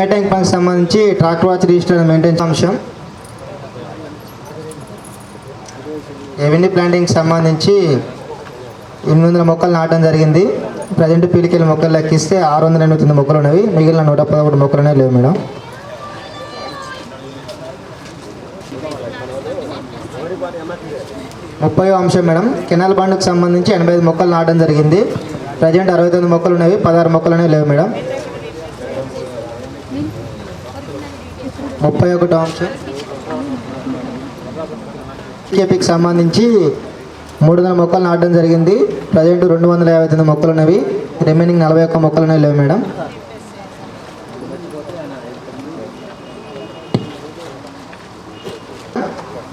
ట్యాంక్ బంక్ సంబంధించి ట్రాక్టర్ వాచ్ రిజిస్టర్ మెయింటెనెన్స్ అంశం. ఎవెన్యూ ప్లాంటింగ్కి సంబంధించి 800 మొక్కలు నాటడం జరిగింది. ప్రజెంట్ పీలికెళ్ళి మొక్కలు లెక్కిస్తే 689 మొక్కలు ఉన్నవి, మిగిలిన 113 మొక్కలు అనేవి లేవు మేడం. 30వ అంశం మేడం కెనాల్ బండ్కు సంబంధించి 85 మొక్కలు నాటడం జరిగింది. ప్రజెంట్ 69 మొక్కలు ఉన్నవి, 16 మొక్కలు అనేవి లేవు మేడం. 31వ అంశం కేపీకి సంబంధించి 300 మొక్కలు నాటడం జరిగింది. ప్రజెంట్ 259 మొక్కలు ఉన్నవి, రిమైనింగ్ 41 మొక్కలు అనేవి లేవు మేడం.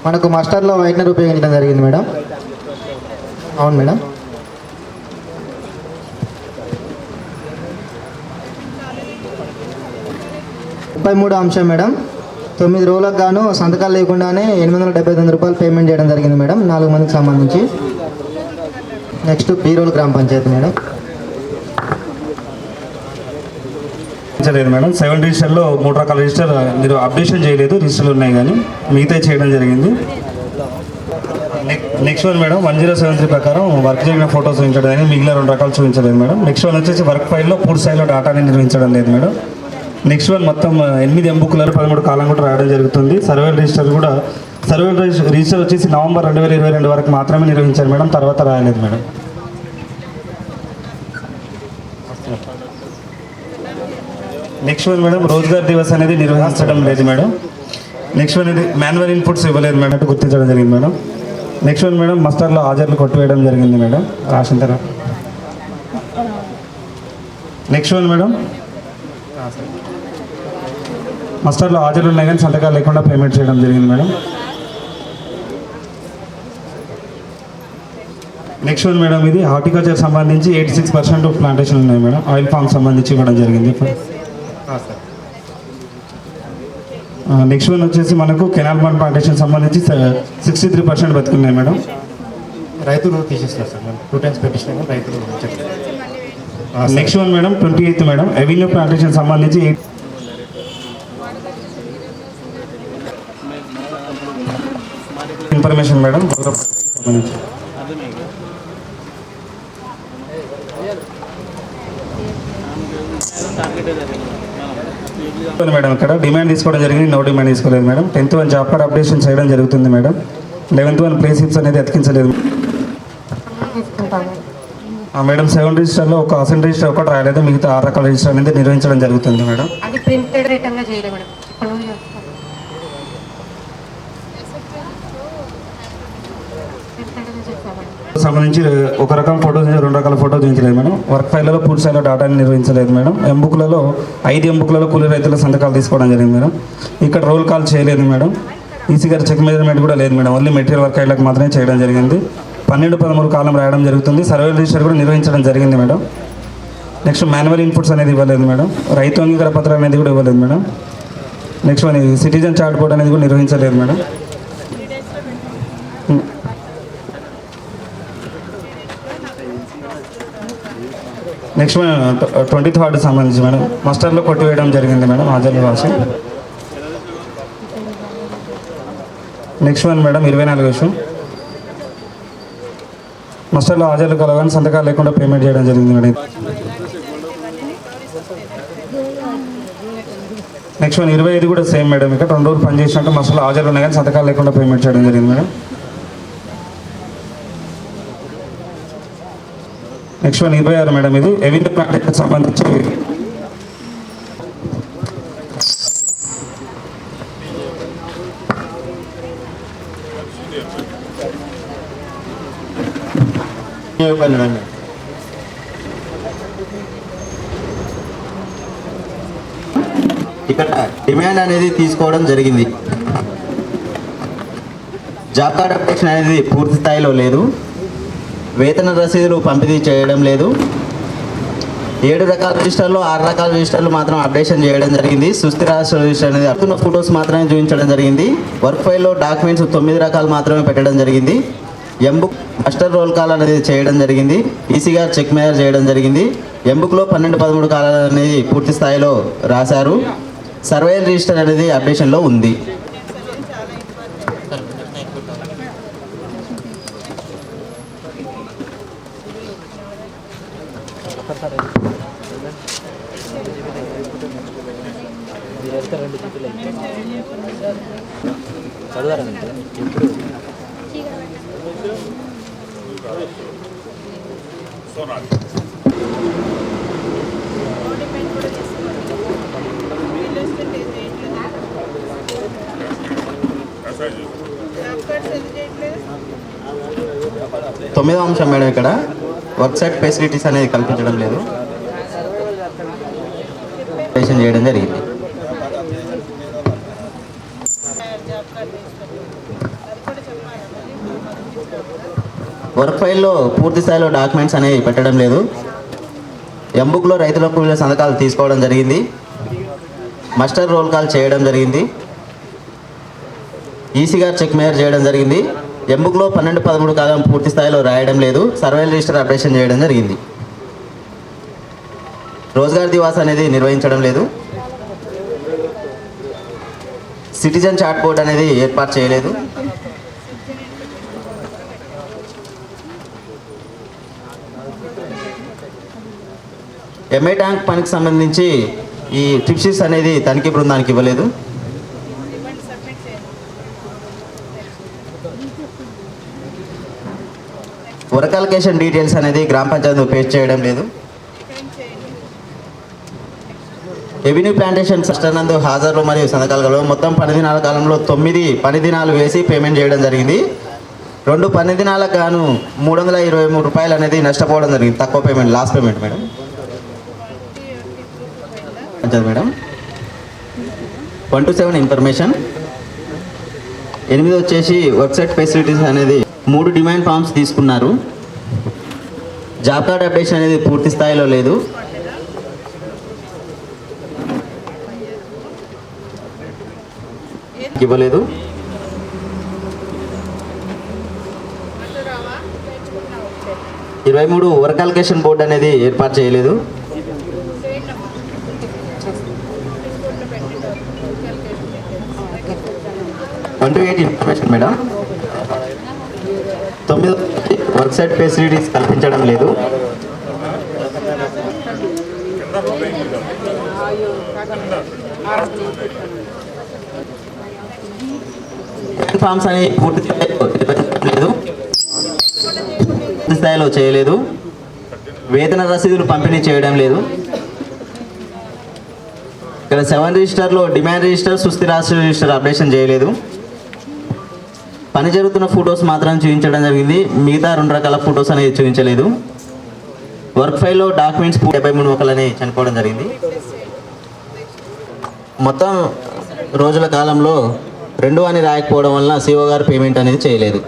మనకు మస్టర్లో వైట్నర్ ఉపయోగించడం జరిగింది మేడం. అవును మేడం. 33వ అంశం మేడం 9 రోజులకు గాను సంతకాలు లేకుండానే 879 రూపాయలు పేమెంట్ చేయడం జరిగింది మేడం, 4 మందికి సంబంధించి. నెక్స్ట్ బీరోల్ గ్రామ పంచాయతీ మేడం. లేదు మేడం 7 రిజిస్టర్లో 3 రకాల రిజిస్టర్ మీరు అప్డేషన్ చేయలేదు, రిజిస్టర్లు ఉన్నాయి కానీ మిగతా చేయడం జరిగింది. నెక్స్ట్ వన్ మేడం 1073 ప్రకారం వర్క్ జరిగిన ఫోటోస్ చూపించడం కానీ మిగిలిన 2 రకాలు చూపించలేదు మేడం. నెక్స్ట్ వన్ వచ్చేసి వర్క్ ఫైల్లో పూర్తి స్థాయిలో డాటాని నిర్వహించడం లేదు మేడం. నెక్స్ట్ వన్ మొత్తం 8 ఎంబుక్లలో 13 కాలం కూడా రాయడం జరుగుతుంది. సర్వే రిజిస్టర్ రిజిస్టర్ వచ్చేసి నవంబర్ 2022 వరకు మాత్రమే నిర్వహించారు మేడం, తర్వాత రాయలేదు madam. Next one madam Rozgar Divas అనేది నిర్వహించడం లేదు మేడం. నెక్స్ట్ వన్ ఇది మాన్యువల్ ఇన్పుట్స్ ఇవ్వలేదు మేడం, గుర్తించడం జరిగింది మేడం. నెక్స్ట్ వన్ మేడం మస్టర్లో హాజర్లు కొట్టివేయడం జరిగింది మేడం రాసిన తర్వాత. నెక్స్ట్ వన్ మేడం మస్టర్లో హాజర్లు ఉన్నాయి కానీ సంతకాలు లేకుండా పేమెంట్ చేయడం జరిగింది మేడం. నెక్స్ట్ వన్ మేడం ఇది హార్టికల్చర్ సంబంధించి 86% ప్లాంటేషన్ ఉన్నాయి మేడం, ఆయిల్ ఫామ్ సంబంధించి ఇవ్వడం జరిగింది. నెక్స్ట్ వన్ వచ్చేసి మనకు కెనాల్ బండ్ ప్లాంటేషన్ సంబంధించి 63% బతుకున్నాయి మేడం. రైతులు తీసేస్తారు సార్, 2 times పెట్టించిన రైతులు. Next one madam 28th madam avenue plantation సంబంధించి ఇన్ఫర్మేషన్ మేడం సంబంధించి. మేడం ఇక్కడ డిమాండ్ తీసుకోవడం జరిగింది, నో డిమాండ్ తీసుకోలేదు madam. 10th 1 job card updation చేయడం జరుగుతుంది మేడం. 11th 1 ప్లే స్లిప్స్ అనేది అతికించలేదు మేడం. 7 రిజిస్టర్లో ఒక అసెంట్ రిజిస్టర్ ఒకటి రాయలేదు, మిగతా 6 రకాల రిజిస్టర్ అనేది నిర్వహించడం జరుగుతుంది మేడం. అది ప్రింటెడ్ రిటర్న్ చేయలేదు మేడం. సంబంధించి ఒక రకం ఫోటోస్ 2 రకాల ఫోటో చూపించలేదు మేడం. వర్క్ ఫైల్లో పూర్తి స్థాయిలో డేటాని నిర్వహించలేదు మేడం. ఎంబుక్లలో 5 ఎంబుక్లలో కూలీ రైతుల సంతకాలు తీసుకోవడం జరిగింది మేడం. ఇక్కడ రోల్ కాల్ చేయలేదు మేడం. ఈసీ గారి చెక్ మెజర్మెంట్ కూడా లేదు మేడం. ఓన్లీ మెటీరియల్ వర్క్ ఐళ్ళకి మాత్రమే చేయడం జరిగింది. 12-13 కాలం రాయడం జరుగుతుంది. సర్వే రిజిస్టర్ కూడా నిర్వహించడం జరిగింది మేడం. నెక్స్ట్ మాన్యువల్ ఇన్పుట్స్ అనేది ఇవ్వలేదు మేడం. రైతు అంగీకార పత్రం అనేది కూడా ఇవ్వలేదు madam. Next citizen chart board అనేది కూడా నిర్వహించలేదు మేడం. నెక్స్ట్ 23rd సంబంధించి మేడం మస్టర్లో కొట్టివేయడం జరిగింది మేడం హాజరు రాసి. నెక్స్ట్ మేడం 24 విషయం మస్టర్లో హాజరు కలవని సంతకాలు లేకుండా పేమెంట్ చేయడం జరిగింది మేడం. నెక్స్ట్ 25 కూడా సేమ్ మేడం. ఇక్కడ 2 రోజులు పని చేసినట్టు మస్టర్లో హాజరు ఉన్నాయి కానీ సంతకాలు లేకుండా పేమెంట్ చేయడం జరిగింది మేడం. నెక్స్ట్ 26 మేడం ఇది ఎవెన్యూ ప్లాంటేషన్ సంబంధించి ఇక్కడ డిమాండ్ అనేది తీసుకోవడం జరిగింది. జాబ్ కార్డ్ అప్డేషన్ అనేది పూర్తి స్థాయిలో లేదు. వేతన రసీదులు పంపిణీ చేయడం లేదు. 7 రకాల రిజిస్టర్లో 6 రకాల రిజిస్టర్లు మాత్రం అప్డేషన్ చేయడం జరిగింది. సుస్థిర రిజిస్టర్ అనేది అడుగుతున్న ఫొటోస్ మాత్రమే చూపించడం జరిగింది. వర్క్ ఫైల్లో డాక్యుమెంట్స్ 9 రకాలు మాత్రమే పెట్టడం జరిగింది. ఎంబుక్ మాస్టర్ రోల్ కాల్ అనేది చేయడం జరిగింది. ఈసీ గారు చెక్ మేజర్ చేయడం జరిగింది. ఎంబుక్లో 12-13 కాలాలు అనేది పూర్తి స్థాయిలో రాశారు. సర్వే రిజిస్టర్ అనేది అప్డేషన్లో ఉంది. తొమ్మిదో అంశం మేడం ఇక్కడ వర్క్ సైట్ ఫెసిలిటీస్ అనేది కల్పించడం లేదు, చేయడం జరిగింది. వర్క్ ఫైల్లో పూర్తి స్థాయిలో డాక్యుమెంట్స్ అనేవి పెట్టడం లేదు. ఎంబుక్లో రైతుల కూలీల సంతకాలు తీసుకోవడం జరిగింది. మాస్టర్ రోల్ కాల్ చేయడం జరిగింది. ఈసీ గారు చెక్ మేజర్ చేయడం జరిగింది. ఎంబుక్లో 12-13 కాలం పూర్తి స్థాయిలో రాయడం లేదు. సర్వే రిజిస్టర్ అప్డేషన్ చేయడం జరిగింది. రోజ్గార్ దివాస్ అనేది నిర్వహించడం లేదు. సిటిజన్ చాట్ బోర్డ్ అనేది ఏర్పాటు చేయలేదు. ఎంఐ ట్యాంక్ పనికి సంబంధించి ఈ ట్రిప్షీట్స్ అనేది తనిఖీ బృందానికి ఇవ్వలేదు. వర్క్ అలొకేషన్ డీటెయిల్స్ అనేది గ్రామ పంచాయతీ పేస్ట్ చేయడం లేదు. రెవెన్యూ ప్లాంటేషన్ సిస్టమ్ నందు హాజరు మరియు సంతకాలు మొత్తం 10 దినాల కాలంలో 9 పని దినాలు వేసి పేమెంట్ చేయడం జరిగింది. 2 పని దినాలకు గాను 323 రూపాయలు అనేది నష్టపోవడం జరిగింది. తక్కువ payment, last payment madam. Madam 1-7 information. 8 వచ్చేసి వర్క్సైట్ ఫెసిలిటీస్ అనేది 3 డిమాండ్ ఫామ్స్ తీసుకున్నారు. జాబ్ కార్డ్ అప్డేషన్ అనేది పూర్తి స్థాయిలో లేదు. ఇవ్వలేదు. 23 వర్క్ అలొకేషన్ బోర్డు అనేది ఏర్పాటు చేయలేదు. 1-8 information madam. 9 work site facilities కల్పించడం లేదు. ఫామ్స్ అని పూర్తి స్థాయిలో చేయలేదు. వేతన రసీదులు పంపిణీ చేయడం లేదు. ఇక్కడ 7 రిజిస్టర్లో డిమాండ్ రిజిస్టర్, సుస్థిర రాష్ట్ర రిజిస్టర్ అప్డేషన్ చేయలేదు. పని జరుగుతున్న ఫొటోస్ మాత్రం చూపించడం జరిగింది. మిగతా 2 రకాల ఫొటోస్ అనేది చూపించలేదు. వర్క్ ఫైల్లో డాక్యుమెంట్స్ 73 మొక్కలని చనిపోవడం జరిగింది. మొత్తం రోజుల కాలంలో 2 అని రాయకపోవడం వలన సిఓ గారు పేమెంట్ అనేది చేయలేదు.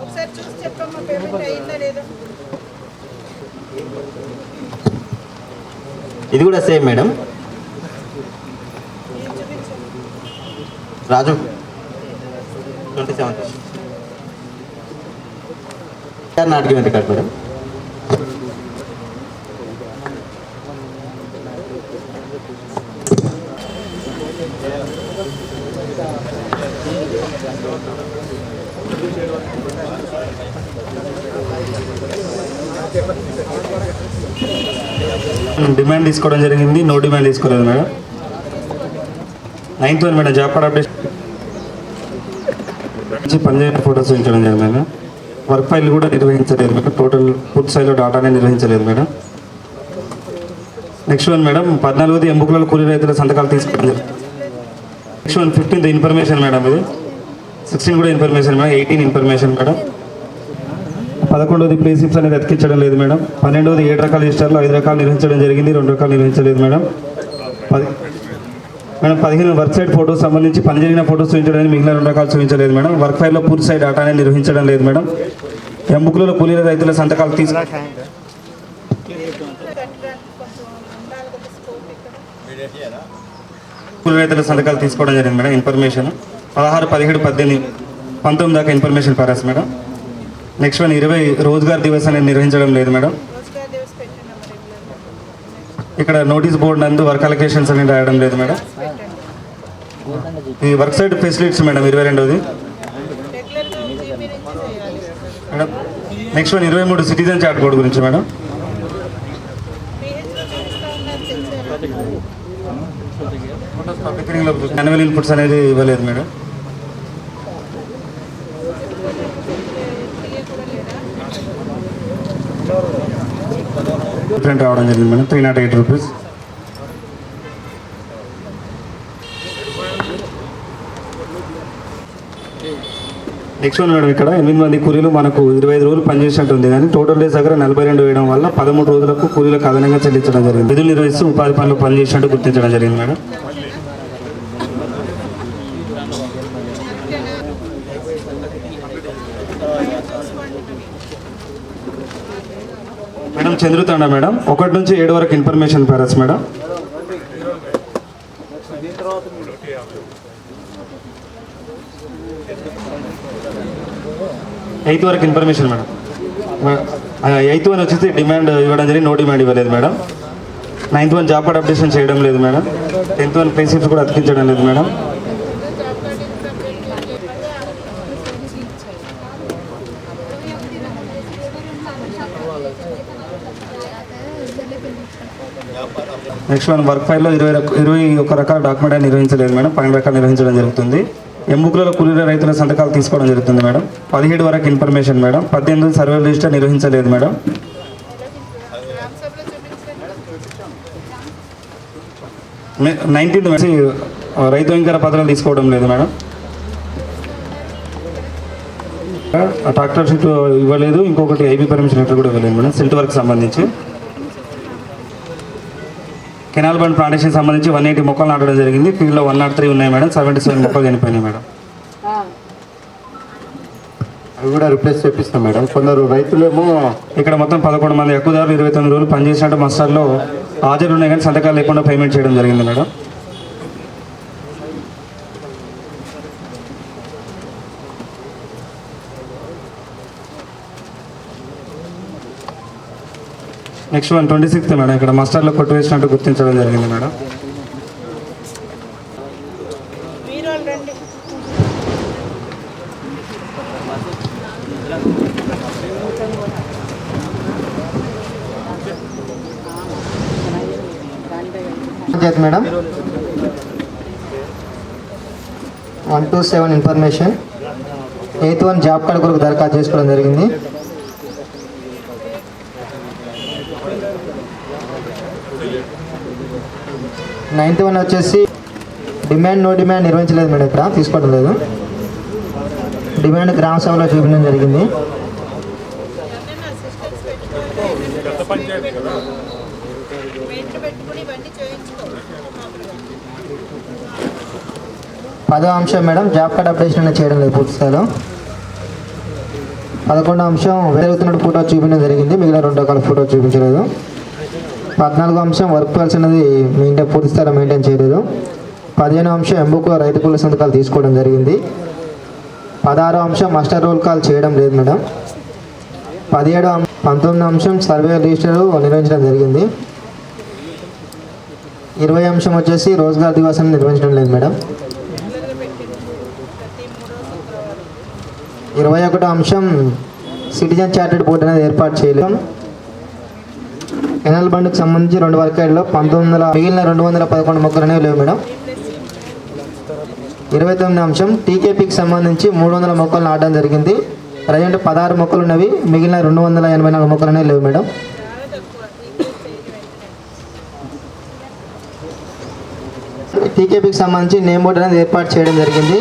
ఒకసారి చూసి చెప్పమ్మా పేమెంట్ అయిందా లేదా. ఇది కూడా సేమ్ మేడం. రాజు 27 నాటికి ఎంత కట్ మేడం. డిమాండ్ తీసుకోవడం జరిగింది, నో డిమాండ్ తీసుకోలేదు madam. 9th one madam job card updation పనిచేయని ఫోటోస్ ఉంచడం జరిగింది మేడం. వర్క్ ఫైల్ కూడా నిర్వహించలేదు మేడం. టోటల్ పూర్తి స్థాయిలో డాటానే నిర్వహించలేదు మేడం. నెక్స్ట్ వన్ మేడం 14వ ఎంబుకులలో కూలీ రైతుల సంతకాలు తీసుకోవడం జరిగింది. Next one 15th information madam. ఇది 16 కూడా ఇన్ఫర్మేషన్ మేడం. 18 information madam. 11వది ప్లేసిప్స్ అనేది అతికించడం లేదు మేడం. 12వది 7 రకాల రిజిస్టర్లో 5 రకాలు నిర్వహించడం జరిగింది, 2 రకాలు నిర్వహించలేదు madam. Madam 15 work site photos సంబంధించి పని జరిగిన ఫోటోస్ చూపించడానికి మిగిలిన 2 రకాలు చూపించలేదు మేడం. వర్క్ ఫైల్లో పూర్తి స్థాయి డాటా అనేది నిర్వహించడం లేదు మేడం. ఎంబుకులలో కూలీల రైతుల సంతకాలు కూలీ రైతుల సంతకాలు తీసుకోవడం జరిగింది మేడం. ఇన్ఫర్మేషన్ 16, 17, 18, 19 దాకా information paras madam. Next one 20 Rozgar Divas అనేది నిర్వహించడం లేదు మేడం. ఇక్కడ నోటీస్ బోర్డు నందు వర్క్ అలొకేషన్స్ అనేది రాయడం లేదు మేడం. ఈ వర్క్ సైడ్ ఫెసిలిటీస్ మేడం 22వది madam. Next one 23 citizen chart board గురించి మేడం. యాన్యువల్ ఇన్పుట్స్ అనేది ఇవ్వలేదు మేడం. డిఫరెంట్ రావడం జరిగింది madam. 308 rupees. Next one madam ఇక్కడ 8 మంది కూలీలు మనకు 25 రోజులు పనిచేసినట్టుంది, కానీ టోటల్ డేస్ దగ్గర 42 వేయడం వల్ల 13 రోజులకు కూలీలకు అదనంగా చెల్లించడం జరిగింది. విధులు నిర్వహిస్తూ ఉపాధి పనులు పనిచేసినట్టు గుర్తించడం జరిగింది మేడం. మేడం చంద్రుతాండ మేడం 1 నుంచి 7 వరకు ఇన్ఫర్మేషన్ పారాస్ మేడం. ఎయిత్ వరకు ఇన్ఫర్మేషన్ మేడం. 8th వన్ వచ్చేసి డిమాండ్ ఇవ్వడం జరిగింది, నో డిమాండ్ ఇవ్వలేదు madam. 9th one job card updation చేయడం లేదు మేడం. 10th వన్ ప్లేసిప్స్ కూడా అతికించడం లేదు మేడం. నెక్స్ట్ వన్ వర్క్ ఫైల్లో 21 రకాల డాక్యుమెంట్ నిర్వహించలేదు మేడం. 12 రకాలు నిర్వహించడం జరుగుతుంది. ఎంబుకులలో కూలీల రైతుల సంతకాలు తీసుకోవడం జరుగుతుంది మేడం. 17 వరకు ఇన్ఫర్మేషన్ మేడం. 18 సర్వే రిజిస్టర్ నిర్వహించలేదు మేడం. 19 రైతు అంకర పత్రాలు తీసుకోవడం లేదు మేడం. ట్రాక్టర్ షీట్ ఇవ్వలేదు. ఇంకొకటి ఐబీ పర్మిషన్ లెటర్ కూడా ఇవ్వలేదు మేడం. సిల్ట్ వర్క్ సంబంధించి కెనాల్ బండ్ ప్లాంటేషన్ సంబంధించి 180 మొక్కలు నాటడం జరిగింది. ఫీల్డ్లో 103 ఉన్నాయి మేడం. 77 మొక్కలు చనిపోయినాయి మేడం. అవి కూడా రిప్లేస్ చేపిస్తాం మేడం. కొందరు రైతులేమో ఇక్కడ మొత్తం 11 మంది హక్కుదారులు 29 రోజులు పనిచేసినట్టు మస్టర్లో హాజరు ఉన్నాయి, కానీ సంతకాలు లేకుండా పేమెంట్ చేయడం జరిగింది madam. Next one 26th madam, ఇక్కడ మస్టర్లో కొట్టు వేసినట్టు గుర్తించడం జరిగింది మేడం. మీరు వాళ్ళు రండి. Panchayat madam 127 information 8th 1 job card కొరకు దరఖాస్తు చేసుకోవడం జరిగింది. 9th 1 వచ్చేసి డిమాండ్ నో డిమాండ్ నిర్వహించలేదు మేడం, ఇక్కడ తీసుకోవడం లేదు. డిమాండ్ గ్రామ సభలో చూపించడం జరిగింది. పెట్టుకుని ఇవన్నీ చేయించుకో. 10వ అంశం మేడం జాబ్ కార్డ్ అప్డేషన్ అనేది చేయడం లేదు పూర్తి స్థాయిలో. 11వ అంశం వెలుగుతున్నట్టు ఫోటో చూపించడం జరిగింది, మిగిలిన 2 రకాల ఫోటో చూపించలేదు. 14వ అంశం వర్క్ ఫైల్స్ అనేది పూర్తి స్థాయిలో మెయింటైన్ చేయలేదు. 15వ అంశం ఎంబుక్ రైతు కూలి సంతకాలు తీసుకోవడం జరిగింది. 16వ అంశం మాస్టర్ రోల్ కాల్ చేయడం లేదు మేడం. 19వ అంశం సర్వే రిజిస్టర్ నిర్వహించడం జరిగింది. 20వ అంశం వచ్చేసి రోజ్గార్ దివాసాన్ని నిర్వహించడం లేదు మేడం. 21వ అంశం సిటిజన్ చార్టెడ్ బోర్డు అనేది ఏర్పాటు చేయలేం. ఎనల్ బండ్కి సంబంధించి 2 వర్కేడ్లో 1900 మిగిలిన 211 మొక్కలు అనేవి లేవు మేడం. 29వ అంశం టీకేపీకి సంబంధించి 300 మొక్కలు నాటడం జరిగింది. ప్రజెంట్ 16 మొక్కలు ఉన్నవి, మిగిలిన 284 మొక్కలు అనేవి లేవు మేడం. టీకేపీకి సంబంధించి నేమ్ బోర్డు అనేది ఏర్పాటు చేయడం జరిగింది,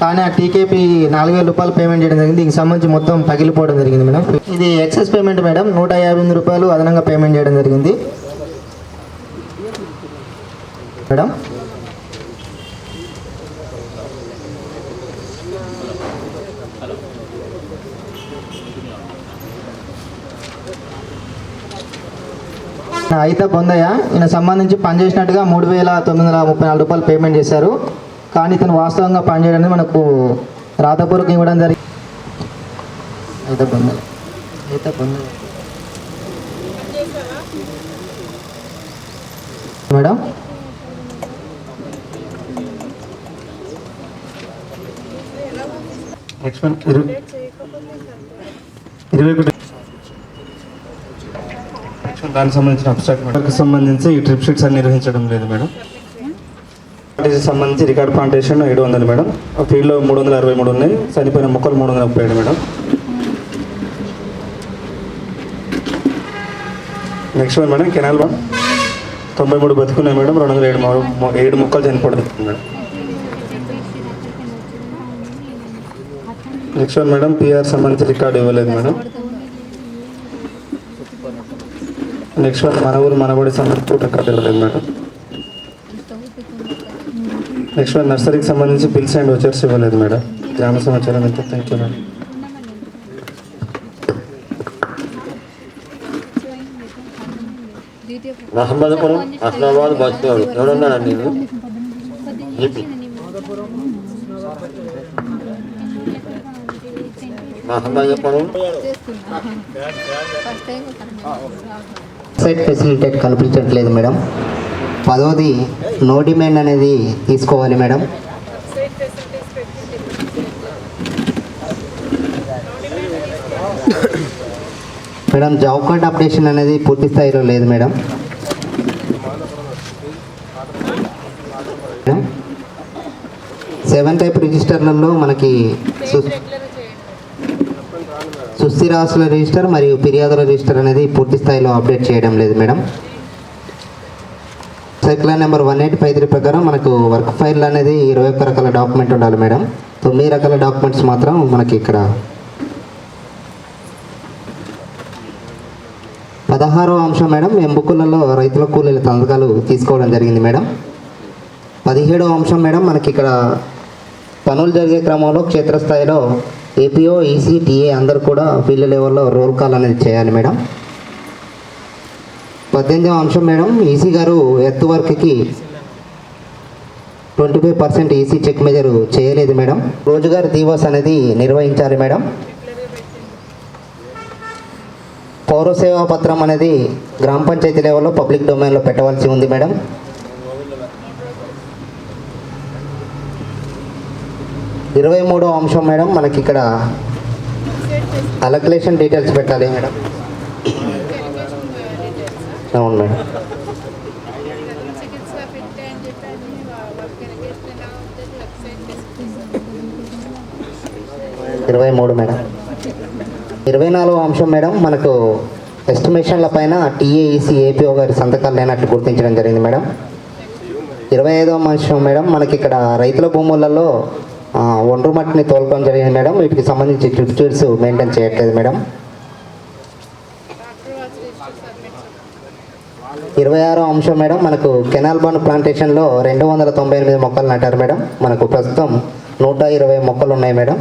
కానీ ఆ టీకేపీ 4000 రూపాయలు పేమెంట్ చేయడం జరిగింది. దీనికి సంబంధించి మొత్తం పగిలిపోవడం జరిగింది మేడం. ఇది ఎక్సెస్ పేమెంట్ మేడం, 158 రూపాయలు అదనంగా పేమెంట్ చేయడం జరిగింది మేడం. అయితే పొందయ్య ఈయన సంబంధించి పనిచేసినట్టుగా 3934 రూపాయలు పేమెంట్ చేశారు, కానీ ఇతను వాస్తవంగా పనిచేయడానికి మనకు రాతపూర్వకం ఇవ్వడం జరిగింది. అయితే పొందయ్య మేడం. నెక్స్ట్ వన్ 21 దానికి సంబంధించిన అబ్స్ట్రాక్ట్ సంబంధించి ఈ ట్రిప్ షీట్స్ అన్ని నిర్వహించడం లేదు మేడం. సంబంధించి రికార్డ్ ప్లాంటేషన్ 700 మేడం, ఫీల్డ్లో 363 ఉన్నాయి, చనిపోయిన మొక్కలు 337 madam. Next one madam canal 1 93 బతుకున్నాయి మేడం, 207 మొక్కలు చనిపోవడం madam. Next one madam PR సంబంధించి రికార్డు ఇవ్వలేదు madam. Next one Mana Ooru మనబడి సంబంధించి రికార్డు ఇవ్వలేదు మేడం. నెక్స్ట్ వన్ నర్సరీకి సంబంధించి బిల్స్ అండ్ వచ్చర్స్ ఇవ్వలేదు మేడం. గ్రామ సమాచారం ఎంత thank you madam. Mohammadapuram Hasnabad bus ఎవరున్నానండి నేను మహమ్మదపురం సైట్ ఫెసిలిటేట్ కనిపించట్లేదు మేడం. 10వది నో డిమాండ్ అనేది తీసుకోవాలి madam. Madam job card updation అనేది పూర్తి స్థాయిలో లేదు మేడం. 7 టైప్ రిజిస్టర్లలో మనకి సుస్థిరాస్తుల రిజిస్టర్ మరియు ఫిర్యాదుల రిజిస్టర్ అనేది పూర్తి స్థాయిలో అప్డేట్ చేయడం లేదు మేడం. సర్క్యులర్ నెంబర్ 1853 ప్రకారం మనకు వర్క్ ఫైల్ అనేది 21 రకాల డాక్యుమెంట్ ఉండాలి మేడం. 9 రకాల డాక్యుమెంట్స్ మాత్రం మనకి ఇక్కడ 16వ అంశం మేడం ఎంబుకులలో రైతుల కూలీల సంతకాలు తీసుకోవడం జరిగింది మేడం. 17వ అంశం మేడం మనకి ఇక్కడ పనులు జరిగే క్రమంలో క్షేత్రస్థాయిలో ఏపీఓ ఈసీ టీఏ అందరూ కూడా ఫీల్డ్ లెవెల్లో రోల్ కాల్ అనేది చేయాలి మేడం. 18వ అంశం మేడం ఈసీ గారు ఎర్త్ వర్క్కి 25% ఈసీ చెక్ మెజర్ చేయలేదు మేడం. రోజుగారు దివస్ అనేది నిర్వహించాలి మేడం. పౌర సేవా పత్రం అనేది గ్రామ పంచాయతీ లెవెల్లో పబ్లిక్ డొమైన్లో పెట్టవలసి ఉంది మేడం. ఇరవై 23వ అంశం మేడం, మనకి ఇక్కడ అలొకేషన్ డీటెయిల్స్ పెట్టాలి మేడం. అవును మేడం. 23 మేడం. 24వ అంశం మేడం, మనకు ఎస్టిమేషన్ల పైన టీఏఈసీ ఏపీఓ గారి సంతకాలు లేనట్లు గుర్తించడం జరిగింది మేడం. 25వ అంశం మేడం, మనకి ఇక్కడ రైతుల భూములలో ఒండ్రు మట్టిని తోలుకోవడం జరిగింది మేడం. వీటికి సంబంధించి స్ట్రిప్స్ మెయింటైన్ చేయట్లేదు మేడం. 26వ అంశం మేడం, మనకు కెనాల్ బాండ్ ప్లాంటేషన్లో 298 మొక్కలు నాటారు మేడం. మనకు ప్రస్తుతం 120 మొక్కలు ఉన్నాయి మేడం.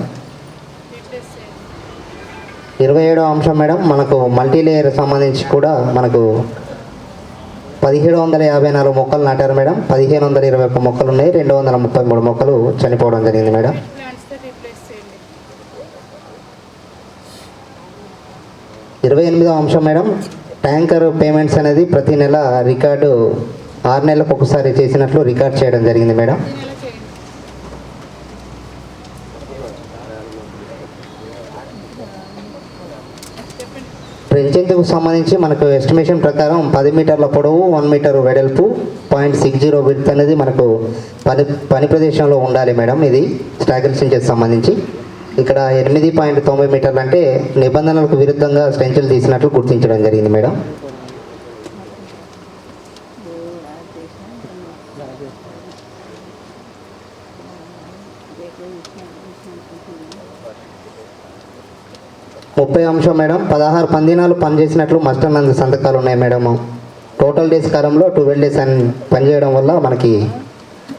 27వ అంశం మేడం, మనకు మల్టీ లేయర్ సంబంధించి కూడా మనకు 1754 మొక్కలు నాటారు మేడం. 1521 మొక్కలు ఉన్నాయి. 233 మొక్కలు చనిపోవడం జరిగింది మేడం. 28వ అంశం మేడం, ట్యాంకర్ పేమెంట్స్ అనేది ప్రతి నెల రికార్డు 6 నెలలకు ఒకసారి చేసినట్లు రికార్డ్ చేయడం జరిగింది మేడం. ట్రెంచింగ్కు సంబంధించి మనకు ఎస్టిమేషన్ ప్రకారం 10 మీటర్ల పొడవు, 1 మీటర్ వెడల్పు, 0.60 విడ్త్ అనేది మనకు పని ప్రదేశంలో ఉండాలి మేడం. ఇది స్టాగల్ స్ట్రెంచెస్ సంబంధించి ఇక్కడ 8.90 మీటర్లు అంటే నిబంధనలకు విరుద్ధంగా స్ట్రెంచులు తీసినట్లు గుర్తించడం జరిగింది మేడం. ముప్పై అంశం మేడం, 16 పందినాలు పనిచేసినట్లు మాస్టర్ నందు సంతకాలు ఉన్నాయి మేడం. టోటల్ డేస్ కాలంలో 12 డేస్ అని పనిచేయడం వల్ల మనకి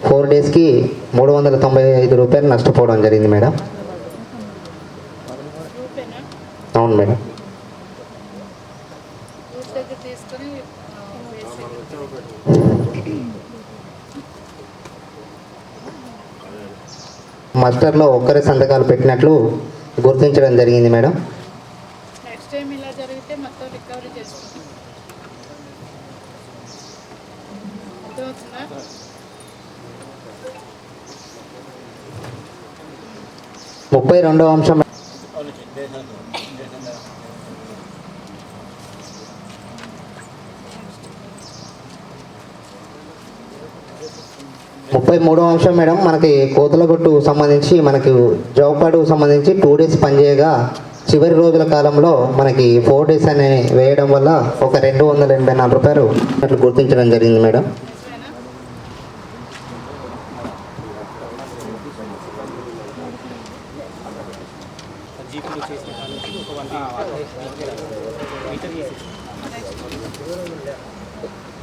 4 డేస్కి 395 రూపాయలు నష్టపోవడం జరిగింది మేడం. అవును మేడం. మాస్టర్లో ఒక్కరే సంతకాలు పెట్టినట్లు గుర్తించడం జరిగింది మేడం. నెక్స్ట్ టైం ఇలా జరిగితే మొత్తం రికవరీ చేసుకుంటాం. 32వ అంశం 33వ అంశం మేడం, మనకి కోతలగొట్టు సంబంధించి మనకి జౌకాడు సంబంధించి 2 డేస్ పనిచేయగా చివరి రోజుల కాలంలో మనకి 4 డేస్ అని వేయడం వల్ల ఒక 284 రూపాయలు అట్లా గుర్తించడం జరిగింది మేడం.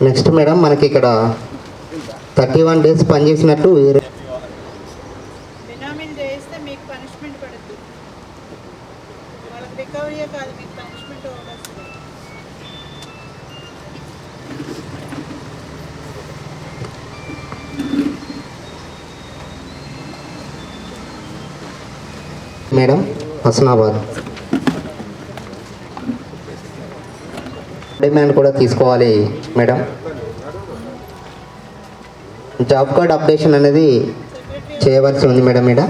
నెక్స్ట్ మేడం, మనకి ఇక్కడ 31 డేస్ పనిచేసినట్టు బినామీలు చేస్తే మీకు పనిష్మెంట్ పడుతుంది. వాళ్ళకి రికవరీయే కాదు, మీకు పనిష్మెంట్ వస్తుంది. మేడం హస్నాబాద్ డిమాండ్ కూడా తీసుకోవాలి మేడం. జాబ్ కార్డ్ అప్డేషన్ అనేది చేయవలసి ఉంది మేడం. ఈడ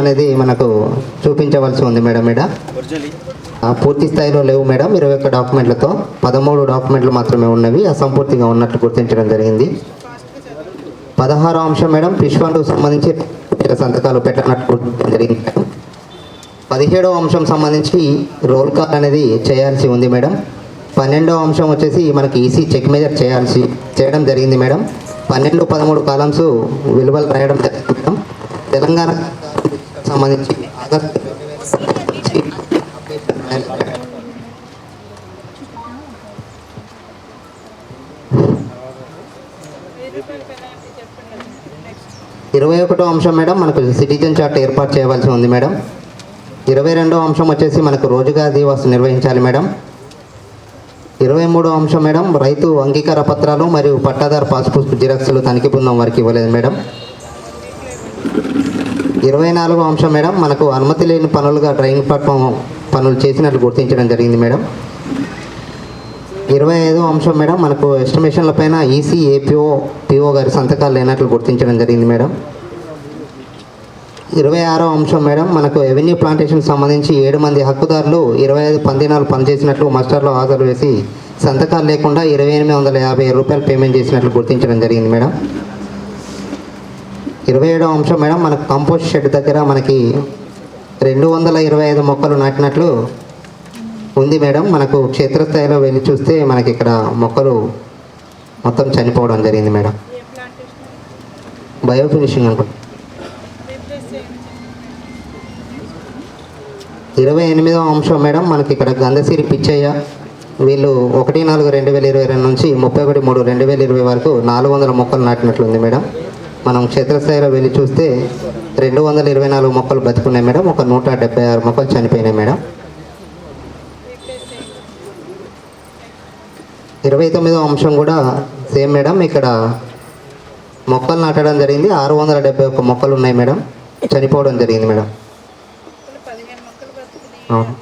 అనేది మనకు చూపించవలసి ఉంది మేడం. ఈడ పూర్తి స్థాయిలో లేవు మేడం. 21 డాక్యుమెంట్లతో 13 డాక్యుమెంట్లు మాత్రమే ఉన్నవి, అసంపూర్తిగా ఉన్నట్లు గుర్తించడం జరిగింది. 16వ అంశం మేడం, ఫిష్ ఫండ్కు సంబంధించి సంతకాలు పెట్టినట్టు గుర్తించడం జరిగింది మేడం. 17వ అంశం సంబంధించి రోల్ కాల్ అనేది చేయాల్సి ఉంది మేడం. 12వ అంశం వచ్చేసి మనకి ఈసీ చెక్ మెజర్ చేయడం జరిగింది మేడం. 12, 13 కాలమ్స్ విలువలు రాయడం జరిగింది మేడం. తెలంగాణ సంబంధించి ఆగస్టు ఇరవై 21వ అంశం మేడం, మనకు సిటిజన్ చార్ట్ ఏర్పాటు చేయవలసి ఉంది మేడం. 22వ అంశం వచ్చేసి మనకు రోజుగార్ దివాస్ నిర్వహించాలి మేడం. 23వ అంశం మేడం, రైతు అంగీకార పత్రాలు మరియు పట్టాదారు పాస్బుక్ జిరాక్స్లు తనిఖీ బృందం వారికి ఇవ్వలేదు మేడం. 24వ అంశం మేడం, మనకు అనుమతి లేని పనులుగా డ్రైవింగ్ ప్లాట్ఫామ్ పనులు చేసినట్లు గుర్తించడం జరిగింది మేడం. 25వ అంశం మేడం, మనకు ఎస్టిమేషన్ల పైన ఈసీ, ఏపీఓ, పిఓ గారి సంతకాలు లేనట్లు గుర్తించడం జరిగింది మేడం. 26వ అంశం మేడం, మనకు రెవెన్యూ ప్లాంటేషన్ సంబంధించి 7 మంది హక్కుదారులు 25 పందినాలు పనిచేసినట్లు మస్టర్లో హాజరు వేసి సంతకాలు లేకుండా 2850 రూపాయలు పేమెంట్ చేసినట్లు గుర్తించడం జరిగింది మేడం. 27వ అంశం మేడం, మనకు కంపోస్ట్ షెడ్ దగ్గర మనకి 225 మొక్కలు నాటినట్లు ఉంది మేడం. మనకు క్షేత్రస్థాయిలో వెళ్ళి చూస్తే మనకి ఇక్కడ మొక్కలు మొత్తం చనిపోవడం జరిగింది మేడం. బయో ఫినిషింగ్ అనుకుంటా. 28వ అంశం మేడం, మనకి ఇక్కడ గంధసిరి పిచ్చయ్య వీళ్ళు 1/4/2022 నుంచి 31/3/2020 వరకు 400 మొక్కలు నాటినట్లుంది మేడం. మనం క్షేత్రస్థాయిలో వెళ్ళి చూస్తే 224 మొక్కలు బతుకున్నాయి మేడం. ఒక 176 మొక్కలు చనిపోయినాయి మేడం. 29వ అంశం కూడా సేమ్ మేడం, ఇక్కడ మొక్కలు నాటడం జరిగింది. 671 మొక్కలు ఉన్నాయి మేడం, చనిపోవడం జరిగింది మేడం. అవును.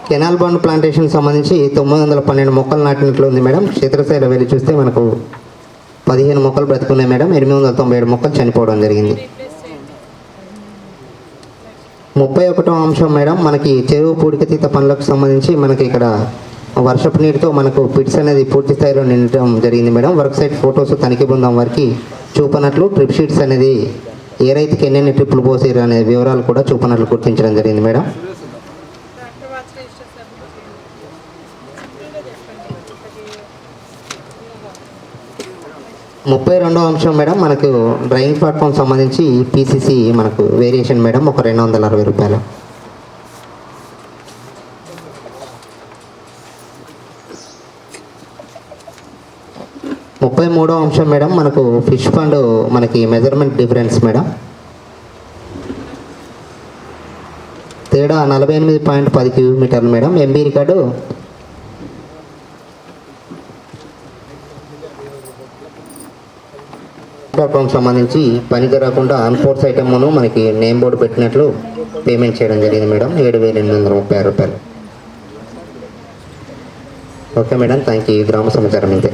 కెనాల్ బండ్ ప్లాంటేషన్ సంబంధించి 912 మొక్కలు నాటినట్లు ఉంది మేడం. క్షేత్రస్థాయిలో వెళ్ళి చూస్తే మనకు 15 మొక్కలు బ్రతుకున్నాయి మేడం. 897 మొక్కలు చనిపోవడం జరిగింది. 31వ అంశం మేడం, మనకి చెరువు పూడికతీత పనులకు సంబంధించి మనకి ఇక్కడ వర్షపు నీటితో మనకు పిట్స్ అనేది పూర్తి స్థాయిలో నిండటం జరిగింది మేడం. వర్క్ సైట్ ఫొటోస్ తనిఖీ బృందం వారికి చూపనట్లు ట్రిప్ షీట్స్ అనేది ఏ రైతుకి ఎన్నెన్ని ట్రిప్పులు పోసారు అనే వివరాలు కూడా చూపనట్లు గుర్తించడం జరిగింది మేడం. 32వ అంశం మేడం, మనకు డ్రైవింగ్ ప్లాట్ఫామ్ సంబంధించి పీసీసీ మనకు వేరియేషన్ మేడం, ఒక 260 రూపాయలు. ముప్పై 33వ అంశం మేడం, మనకు ఫిష్ ఫండ్ మనకి మెజర్మెంట్ డిఫరెన్స్ మేడం, తేడా 48.10 క్యూబిక్ మీటర్లు మేడం. ఎంబీ రికార్డు ప్లాట్ఫామ్ సంబంధించి పని జరగకుండా అన్ఫోర్స్ ఐటమ్ను మనకి నేమ్ బోర్డు పెట్టినట్లు పేమెంట్ చేయడం జరిగింది మేడం, 7,836 రూపాయలు. Okay madam, thank you. గ్రామ సమాచారం ఇంతే.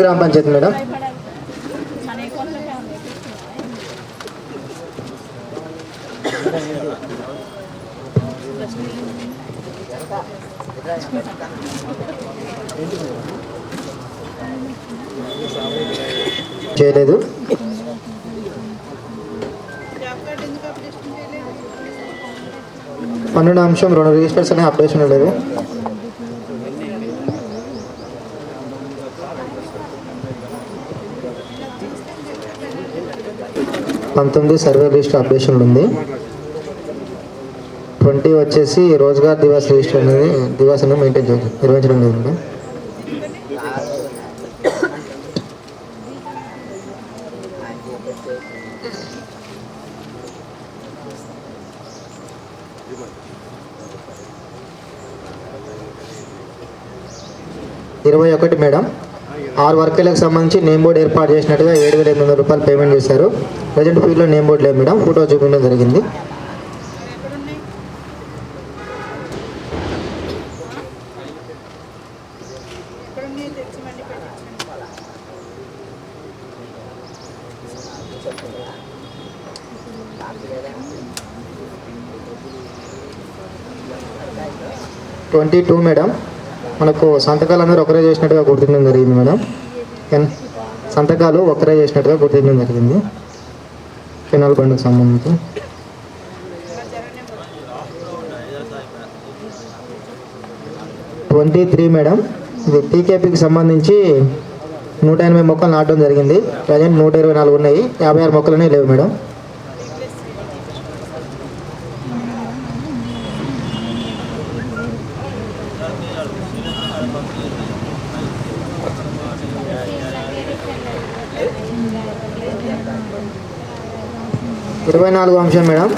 గ్రామ పంచాయతీ మేడం, చేయలేదు. 12వ అంశం 2 రిజిస్టర్స్ అనే అప్డేషన్ లేదు. 19 సర్వే లిస్ట్ అప్డేషన్ ఉంది. 20 వచ్చేసి రోజ్గార్ దివాస్ రిజిస్టర్ అనేది దివాస్ అనేది మెయింటైన్ నిర్వహించడం లేదు మేడం. ఇరవై 21 మేడం, 6 వర్కులకు సంబంధించి నేమ్ బోర్డు ఏర్పాటు చేసినట్టుగా 7,800 రూపాయలు పేమెంట్ చేశారు. ప్రజెంట్ ఫీల్డ్లో నేమ్ బోర్డు లేదు మేడం, ఫోటో చూపించడం జరిగింది. (22) మేడం, మనకు సంతకాలు అందరూ ఒకరే చేసినట్టుగా గుర్తించడం జరిగింది మేడం. సంతకాలు ఒకరే చేసినట్టుగా గుర్తించడం జరిగింది కెనాల్ బండ్కు సంబంధించి. 23 మేడం, ఇది టీకేపీకి సంబంధించి 180 మొక్కలు నాటడం జరిగింది. ప్రజెంట్ 124 ఉన్నాయి, 56 మొక్కలనే లేవు మేడం. ఇరవై 24వ అంశం మేడం,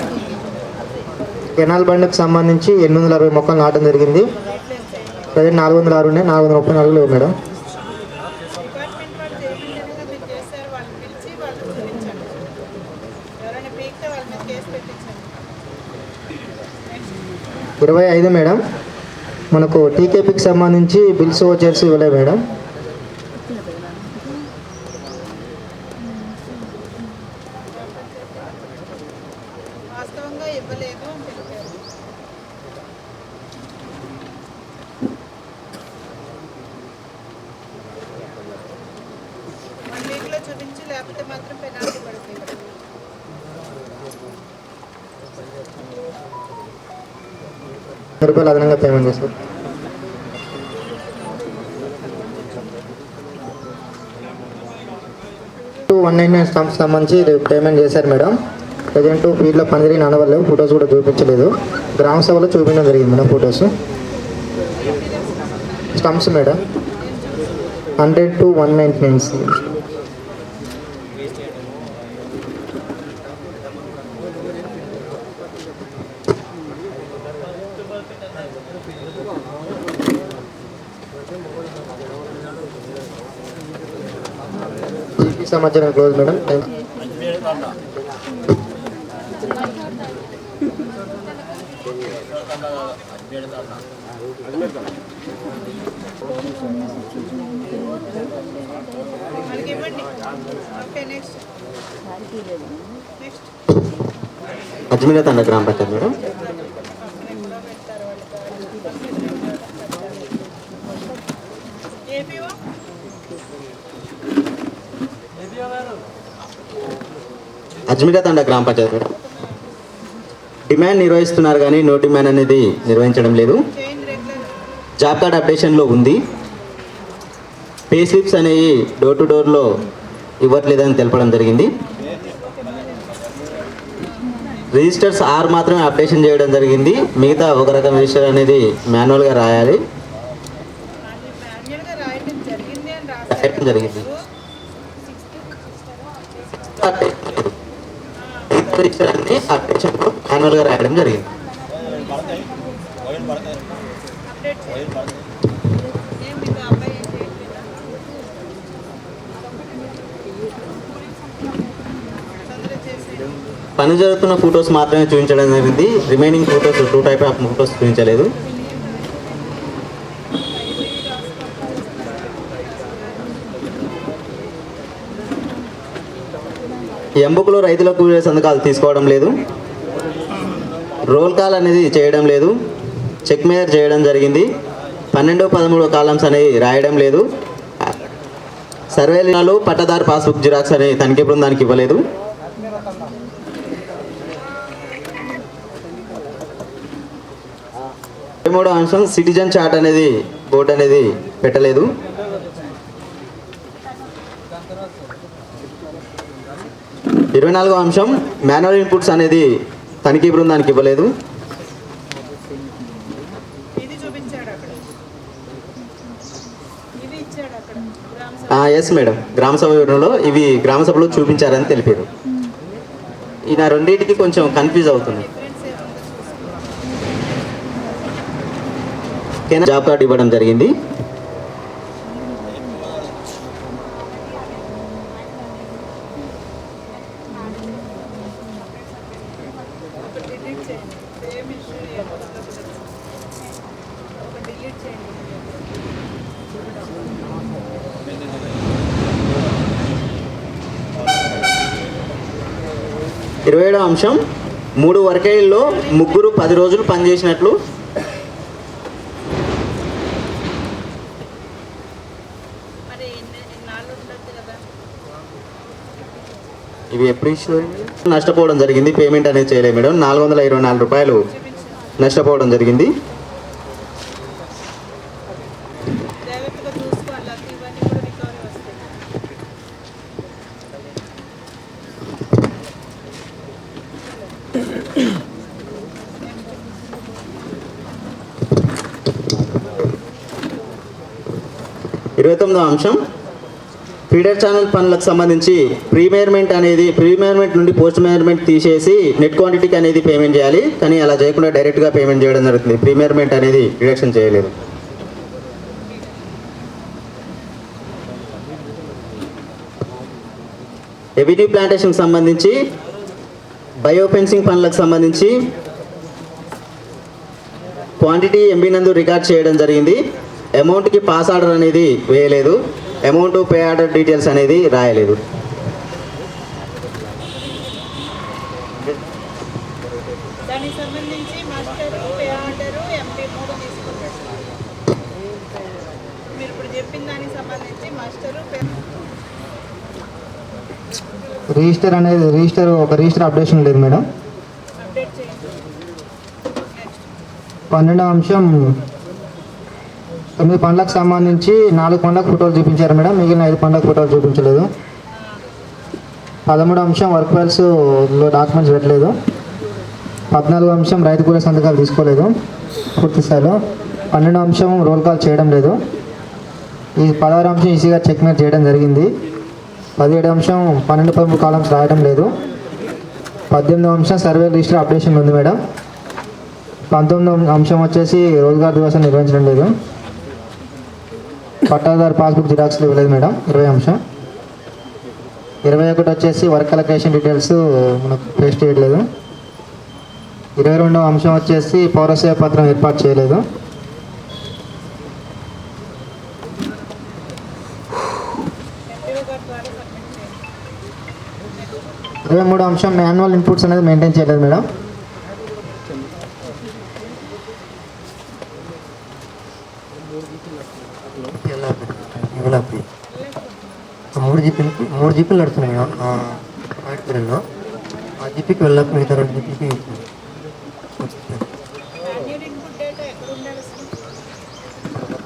కెనాల్ బండ్కి సంబంధించి 860 మొక్కలు నాటడం జరిగింది. ప్రజెంట్ 406 ఉన్నాయి, 434 లేవు మేడం. ఇరవై 25 మేడం, మనకు టీకేపీకి సంబంధించి బిల్స్ వచ్చేసి ఇవ్వలేదు మేడం. వాస్తవంగా ఇవ్వలేదు అని తెలిపారు. వన్ వీక్లో చూపించి లేకపోతే మాత్రం పెనాల్టీ పడుతుంది. రూపాయలు అదనంగా పేమెంట్ చేస్తారు. టూ 199 స్టాంప్స్ సంబంధించి పేమెంట్ చేశారు మేడం. ప్రజెంట్ ఫీల్డ్లో పని జరిగిన అనవలేవు, ఫొటోస్ కూడా చూపించలేదు. గ్రామ సభలో చూపించడం జరిగింది madam photos. Stumps madam 100 to 199. సమాచారం క్లోజ్ మేడం. మనకి ఇవ్వండి. ఓకే, నెక్స్ట్ అజ్మీరా తండ గ్రామ పంచాయతీ మేడం. అజ్మీరా తండ గ్రామ పంచాయతీ మేడం. డిమాండ్ నిర్వహిస్తున్నారు కానీ నో డిమాండ్ అనేది నిర్వహించడం లేదు. జాబ్ కార్డ్ అప్డేషన్లో ఉంది. పే స్లిప్స్ అనేవి డోర్ టు డోర్లో ఇవ్వట్లేదని తెలపడం జరిగింది. రిజిస్టర్స్ 6 మాత్రమే అప్డేషన్ చేయడం జరిగింది. మిగతా ఒక రకం రిజిస్టర్ అనేది మాన్యువల్గా రాయాలి. జరిగింది మాన్యువల్గా రాయడం జరిగింది. పని జరుగుతున్న ఫొటోస్ మాత్రమే చూపించడం జరిగింది. Remaining photos 2 type of photos చూపించలేదు. ఎంబుక్లో రైతులకు సంతకాలు తీసుకోవడం లేదు. రోల్ కాల్ అనేది చేయడం లేదు. చెక్ మేయర్ చేయడం జరిగింది. 12, 13 కాలమ్స్ అనేవి రాయడం లేదు. సర్వేలు పట్టదారు పాస్బుక్ జిరాక్స్ అనే తనిఖీ బృందానికి ఇవ్వలేదు. మూడో అంశం సిటిజన్ చార్ట్ అనేది బోర్డు అనేది పెట్టలేదు. ఇరవై 24వ అంశం మాన్యువల్ ఇన్పుట్స్ అనేది తనిఖీ బృందానికి ఇవ్వలేదు. ఎస్ మేడం, గ్రామ సభ వివరణలో ఇవి గ్రామ సభలో చూపించారని తెలిపారు. ఈ నా రెండింటికి కొంచెం కన్ఫ్యూజ్ అవుతుంది. జాబ్ కార్డు ఇవ్వడం జరిగింది. ఇరవై 27వ అంశం 3 వర్కేల్లో 3 10 రోజులు పనిచేసినట్లు ఇవి ఎప్పుడు ఇష్యూ నష్టపోవడం జరిగింది. పేమెంట్ అనేది చేయలేదు మేడం. 424 రూపాయలు నష్టపోవడం జరిగింది. 29వ అంశం ఫీడర్ ఛానల్ పనులకు సంబంధించి ప్రీమేర్మెంట్ నుండి పోస్ట్ మేర్మెంట్ తీసేసి నెట్ క్వాంటిటీకి అనేది పేమెంట్ చేయాలి. కానీ అలా చేయకుండా డైరెక్ట్గా పేమెంట్ చేయడం జరుగుతుంది. ప్రీమేర్మెంట్ అనేది డిడక్షన్ చేయలేదు. రెవెన్యూ ప్లాంటేషన్కి సంబంధించి బయోఫెన్సింగ్ పనులకు సంబంధించి క్వాంటిటీ ఎంబీ నందు రికార్డ్ చేయడం జరిగింది. అమౌంట్కి పాస్ ఆర్డర్ అనేది వేయలేదు. అమౌంట్ పే ఆర్డర్ డీటెయిల్స్ అనేది రాయలేదు. దానికి సంబంధించి మాస్టర్ పే ఆర్డర్ ఎంపీ 3 తీసుకుంటారు. మీరు ఇప్పుడు చెప్పిన దానికి సంబంధించి మాస్టర్ రిజిస్టర్ అప్డేషన్ లేదు మేడం. అప్డేట్ చేయండి. 12వ అంశం 9 పనులకు సంబంధించి 4 పనులకు ఫోటోలు చూపించారు మేడం. మిగిలిన 5 పనులకు ఫోటోలు చూపించలేదు. 13వ అంశం వర్క్ ఫైల్స్లో డాక్యుమెంట్స్ పెట్టలేదు. 14వ అంశం రైతు కూలీల సంతకాలు తీసుకోలేదు పూర్తి స్థాయిలో. 12వ అంశం రోల్ కాల్ చేయడం లేదు. ఈ 16వ అంశం ఈసీగా చెక్మేట్ చేయడం జరిగింది. 17వ అంశం 12-13 కాలమ్స్ రాయడం లేదు. 18వ అంశం సర్వే రిజిస్టర్ అప్డేషన్ ఉంది మేడం. 19వ అంశం వచ్చేసి రోజ్గార్ దివసం నిర్వహించడం లేదు. పట్టాదారు పాస్బుక్ జిరాక్స్లు ఇవ్వలేదు మేడం. 20వ అంశం. 21 వచ్చేసి వర్క్ అలొకేషన్ డీటెయిల్స్ మనకు పేస్ట్ చేయలేదు. 22వ అంశం వచ్చేసి పౌరసేవ పత్రం ఏర్పాటు చేయలేదు. 23వ అంశం మాన్యువల్ ఇన్పుట్స్ అనేది మెయింటైన్ చేయలేదు మేడం. మూడు జీపీలు నడుస్తున్నాయి వైట్ పీరియడ్లో. ఆ జీపీకి వెళ్ళక మిగతా 2 జీపీకి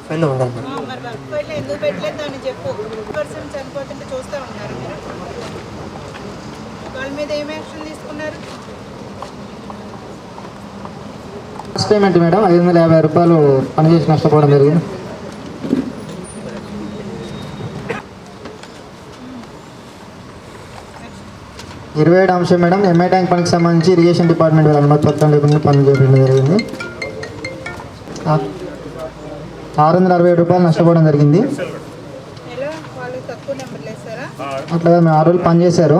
ఫైల్లో ఉండాలి మేడం. మరి వర్క్ ఫైల్ ఎందుకు పెట్టలేదు దాన్ని చెప్పు. పర్సన్ చనిపోతుంటే చూస్తూ ఉన్నారు మీరు. వాళ్ళ మీద ఏం యాక్షన్ తీసుకున్నారు? ఫస్ట్ పేమెంట్ మేడం 550 రూపాయలు పనిచేసి నష్టపోవడం జరిగింది. ఇరవై 27వ అంశం మేడం ఎంఐ ట్యాంక్ పనికి సంబంధించి ఇరిగేషన్ డిపార్ట్మెంట్ వాళ్ళ అనుమతి పత్రం లేకుండా పనులు చేయడం జరిగింది. 667 రూపాయలు నష్టపోవడం జరిగింది. అట్లా మేము 6 రోజులు పని చేశారు.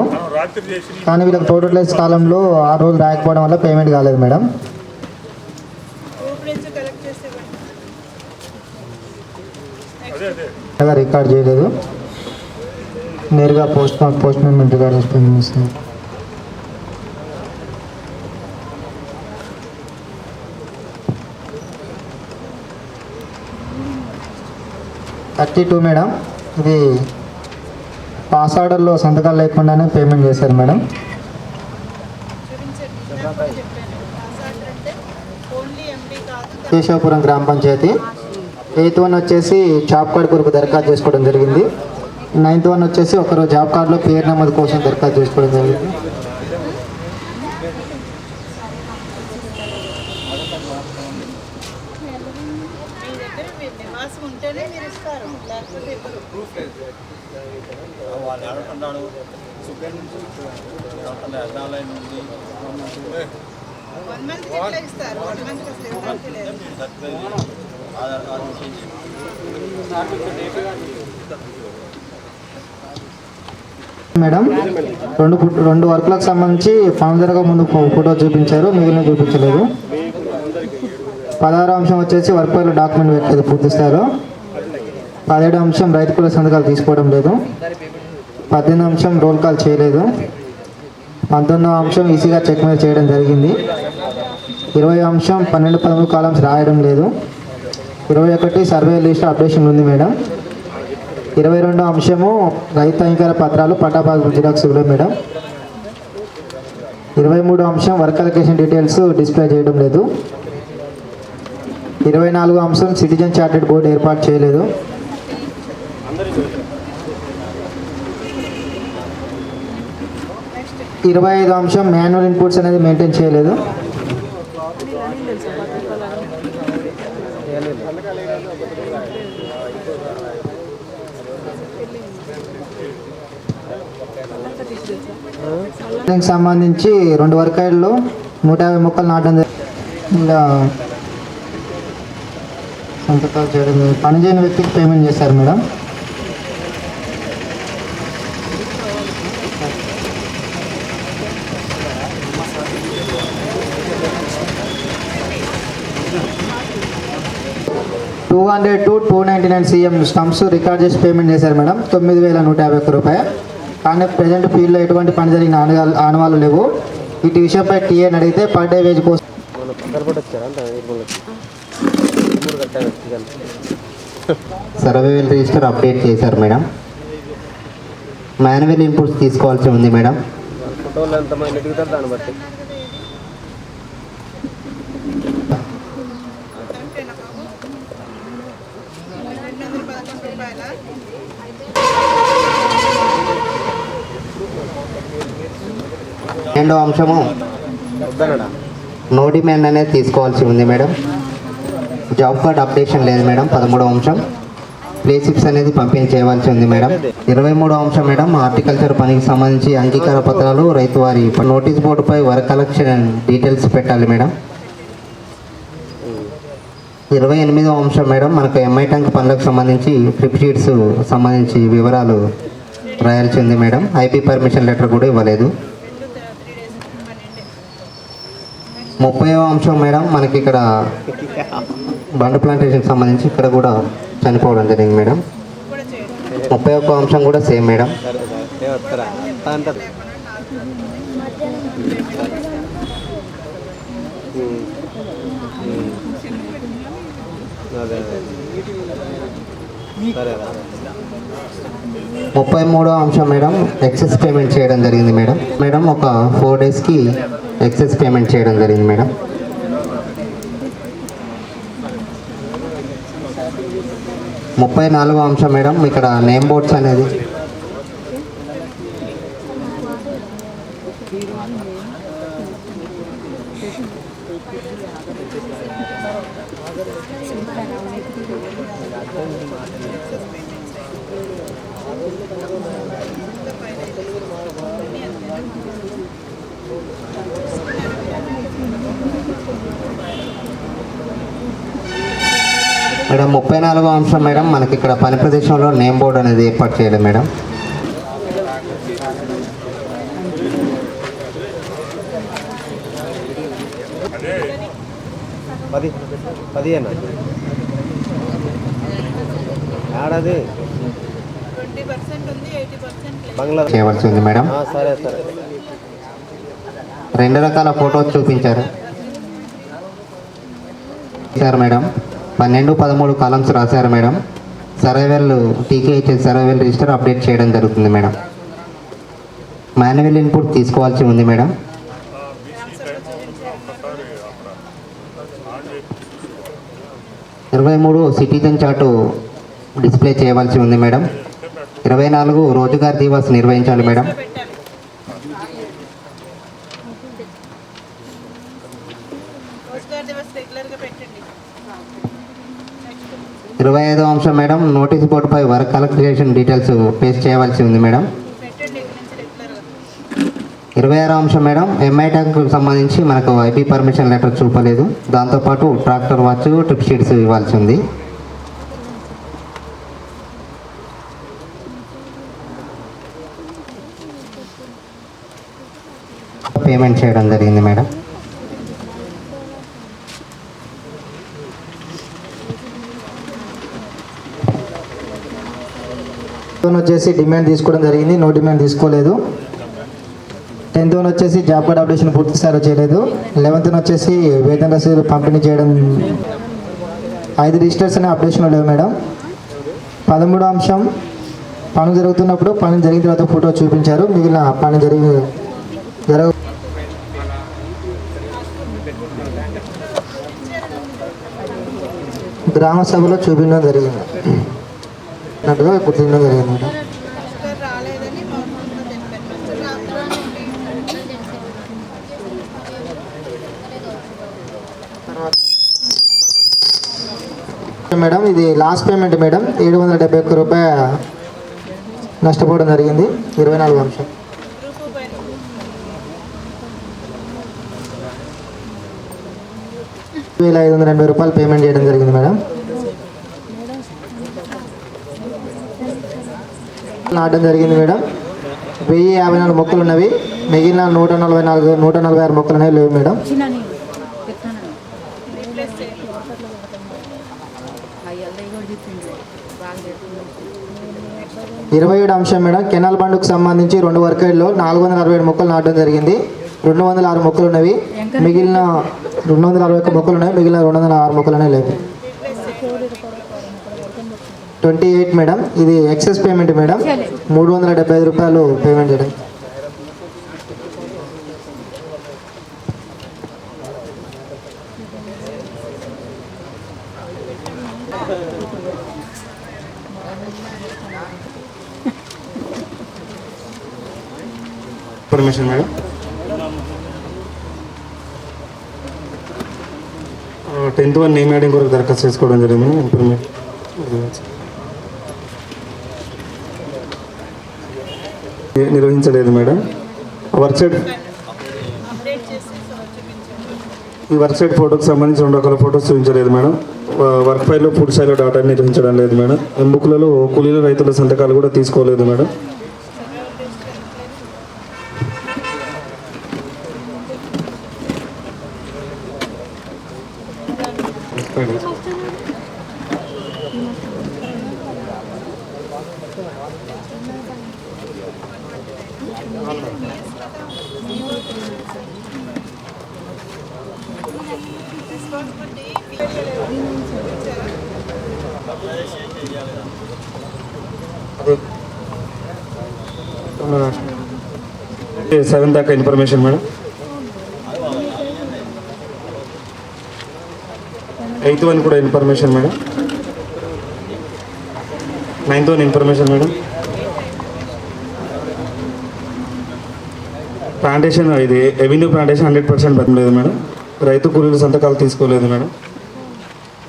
కానీ వీళ్ళకి టోటల్ కాలంలో 6 రోజులు రాయకపోవడం వల్ల పేమెంట్ కాలేదు మేడం. రికార్డ్ చేయలేదు. నేరుగా పోస్ట్ పేమెంట్ రికార్డ్ చేస్తాను. 32 మేడం ఇది పాస్ ఆర్డర్లో సంతకాలు లేకుండానే పేమెంట్ చేశారు మేడం. కేశవపురం గ్రామ పంచాయతీ 8th 1 వచ్చేసి జాబ్ కార్డు కొరకు దరఖాస్తు చేసుకోవడం జరిగింది. 9th 1 వచ్చేసి ఒకరోజు జాబ్ కార్డులో పేరు నమోదు కోసం దరఖాస్తు చేసుకోవడం జరిగింది. మేడం 2 వర్క్లకు సంబంధించి పనులు జరగక ముందు ఫోటో చూపించారు, మిగిలిన చూపించలేదు. 16వ అంశం వచ్చేసి వర్క్ ఫైల్ డాక్యుమెంట్ పెట్టలేదు పూర్తి స్థాయిలో. 17వ అంశం రైతు కూలీల సంతకాలు తీసుకోవడం లేదు. 18వ అంశం రోల్ కాల్ చేయలేదు. 19వ అంశం ఈసీగా చెక్ మీద చేయడం జరిగింది. 20వ అంశం 12-13 కాలమ్స్ రాయడం లేదు. 21 సర్వే లిస్ట్ అప్డేషన్ ఉంది మేడం. 22వ అంశము రైతు అంగీకార పత్రాలు పట్టాపాస్ జిరాక్స్ ఇవ్వలేదు మేడం. 23వ అంశం వర్క్ అలొకేషన్ డీటెయిల్స్ డిస్ప్లే చేయడం లేదు. 24వ అంశం సిటిజన్ చార్టెడ్ బోర్డు ఏర్పాటు చేయలేదు. 25వ అంశం మాన్యువల్ ఇన్పుట్స్ అనేది మెయింటైన్ చేయలేదు. 26వ దీనికి సంబంధించి 2 వర్కాయిల్లో 150 మొక్కలు నాటడం ఇంకా సంతకాలు చేయడం పని చేయని వ్యక్తికి పేమెంట్ చేశారు madam. $200 to $299 CM stumps record చేసి పేమెంట్ చేశారు మేడం. 9,151 రూపాయలు. కానీ ప్రజెంట్ ఫీల్డ్లో ఎటువంటి పని జరిగిన ఆనవాళ్ళు లేవు. వీటి విషయంపై టీఏని అడిగితే పర్ డే వేజ్ కోసం సర్వేవల్ రిజిస్టర్ అప్డేట్ చేశారు మేడం. మాన్యువల్ ఇన్పుట్స్ తీసుకోవాల్సి ఉంది మేడం. రెండో అంశము నో డిమాండ్ అనేది తీసుకోవాల్సి ఉంది మేడం. జాబ్ కార్డ్ అప్డేషన్ లేదు మేడం. 13వ అంశం ప్లే సిప్స్ అనేది పంపిణీ చేయవలసి ఉంది మేడం. 23వ అంశం మేడం హార్టికల్చర్ పనికి సంబంధించి అంగీకార పత్రాలు రైతు వారి నోటీస్ బోర్డుపై వర్క్ కలెక్షన్ డీటెయిల్స్ పెట్టాలి మేడం. 28వ అంశం మేడం మనకు ఎంఐ ట్యాంక్ పనులకు సంబంధించి ట్రిప్ షీట్స్ సంబంధించి వివరాలు రాయాల్సి ఉంది మేడం. ఐపీ పర్మిషన్ లెటర్ కూడా ఇవ్వలేదు. 30వ అంశం మేడం మనకి ఇక్కడ బండ్ ప్లాంటేషన్కి సంబంధించి ఇక్కడ కూడా చనిపోవడం జరిగింది మేడం. 31వ అంశం కూడా సేమ్ మేడం. ముప్పై 33వ అంశం మేడం ఎక్సెస్ పేమెంట్ చేయడం జరిగింది మేడం. మేడం ఒక 4 డేస్కి ఎక్సెస్ పేమెంట్ చేయడం జరిగింది మేడం. 34వ అంశం మేడం ఇక్కడ నేమ్ బోర్డ్స్ అనేది మేడం 34వ అంశం మేడం మనకి ఇక్కడ పని ప్రదేశంలో నేమ్ బోర్డు అనేది ఏర్పాటు చేయడం మేడం. చేయవలసి ఉంది మేడం. 2 రకాల ఫోటోస్ చూపించారు సార్ మేడం. 12, 13 కాలమ్స్ రాశారు madam. Survival TKHS survival register update చేయడం జరుగుతుంది మేడం. మాన్యువల్ ఇన్పుట్ తీసుకోవాల్సి ఉంది మేడం. 23 సిటిజన్ చార్టు డిస్ప్లే చేయవలసి ఉంది మేడం. 24 రోజుగార్ దివాస్ నిర్వహించాలి మేడం. 25వ అంశం మేడం నోటీస్ బోర్డుపై వర్క్ కలెక్షన్ డీటెయిల్స్ పేస్ట్ చేయవలసి ఉంది మేడం. 26వ అంశం మేడం ఎంఐ ట్యాంక్ సంబంధించి మనకు ఐపీ పర్మిషన్ లెటర్ చూపలేదు. దాంతోపాటు ట్రాక్టర్ వాచ్ ట్రిప్ షీట్స్ ఇవ్వాల్సి ఉంది. పేమెంట్ చేయడం జరిగింది మేడం. వచ్చేసి డిమాండ్ తీసుకోవడం జరిగింది. నో డిమాండ్ తీసుకోలేదు. 10th వచ్చేసి జాబ్ కార్డ్ అప్డేషన్ పూర్తి స్థాయిలో చేయలేదు. 11th వచ్చేసి వేతన రసీదు పంపిణీ చేయడం 5 రిజిస్టర్స్ అనే అప్డేషన్ లేవు మేడం. 13వ అంశం పని జరుగుతున్నప్పుడు పని జరిగిన తర్వాత ఫోటో చూపించారు. మిగిలిన పని గ్రామ సభలో చూపించడం జరిగింది అన్నట్టుగా గుర్తించడం జరిగింది మేడం. మేడం ఇది లాస్ట్ పేమెంట్ మేడం 771 రూపాయలు నష్టపోవడం జరిగింది. 24వ అంశం 2,580 రూపాయలు పేమెంట్ చేయడం జరిగింది మేడం. నాటడం జరిగింది మేడం. 1054 మొక్కలు ఉన్నవి, మిగిలిన 146 మొక్కలు అనేవి లేవు మేడం. 27 అంశం మేడం. కెనాల్ బండుకు సంబంధించి 2 వర్కేడ్లో 467 మొక్కలు నాటడం జరిగింది. 206 మొక్కలు ఉన్నవి, మిగిలిన 261 మొక్కలు ఉన్నాయి, మిగిలిన 206 మొక్కలు అనేవి లేవు. 28 మేడం. ఇది ఎక్సెస్ పేమెంట్ మేడం. 375 రూపాయలు పేమెంట్ చేయడం. Permission madam. 10th 1 name adding కొరకు దరఖాస్తు చేసుకోవడం జరిగింది. నిర్వహించలేదు మేడం. ఈ వర్క్ సైడ్ ఫోటోకి సంబంధించి 2 రకాల ఫోటోస్ చూపించలేదు మేడం. వర్క్ ఫైల్లో పూర్తి స్థాయిలో డాటా నిర్వహించడం లేదు మేడం. ఎంబుక్లలో కూలీల రైతుల సంతకాలు కూడా తీసుకోలేదు మేడం. సెవెన్ దాకా ఇన్ఫర్మేషన్ మేడం. 8th 1 కూడా information madam. 9th 1 information madam. Plantation ఇది ఎవెన్యూ ప్లాంటేషన్ 100% బతలేదు మేడం. రైతు కూలీల సంతకాలు తీసుకోలేదు మేడం.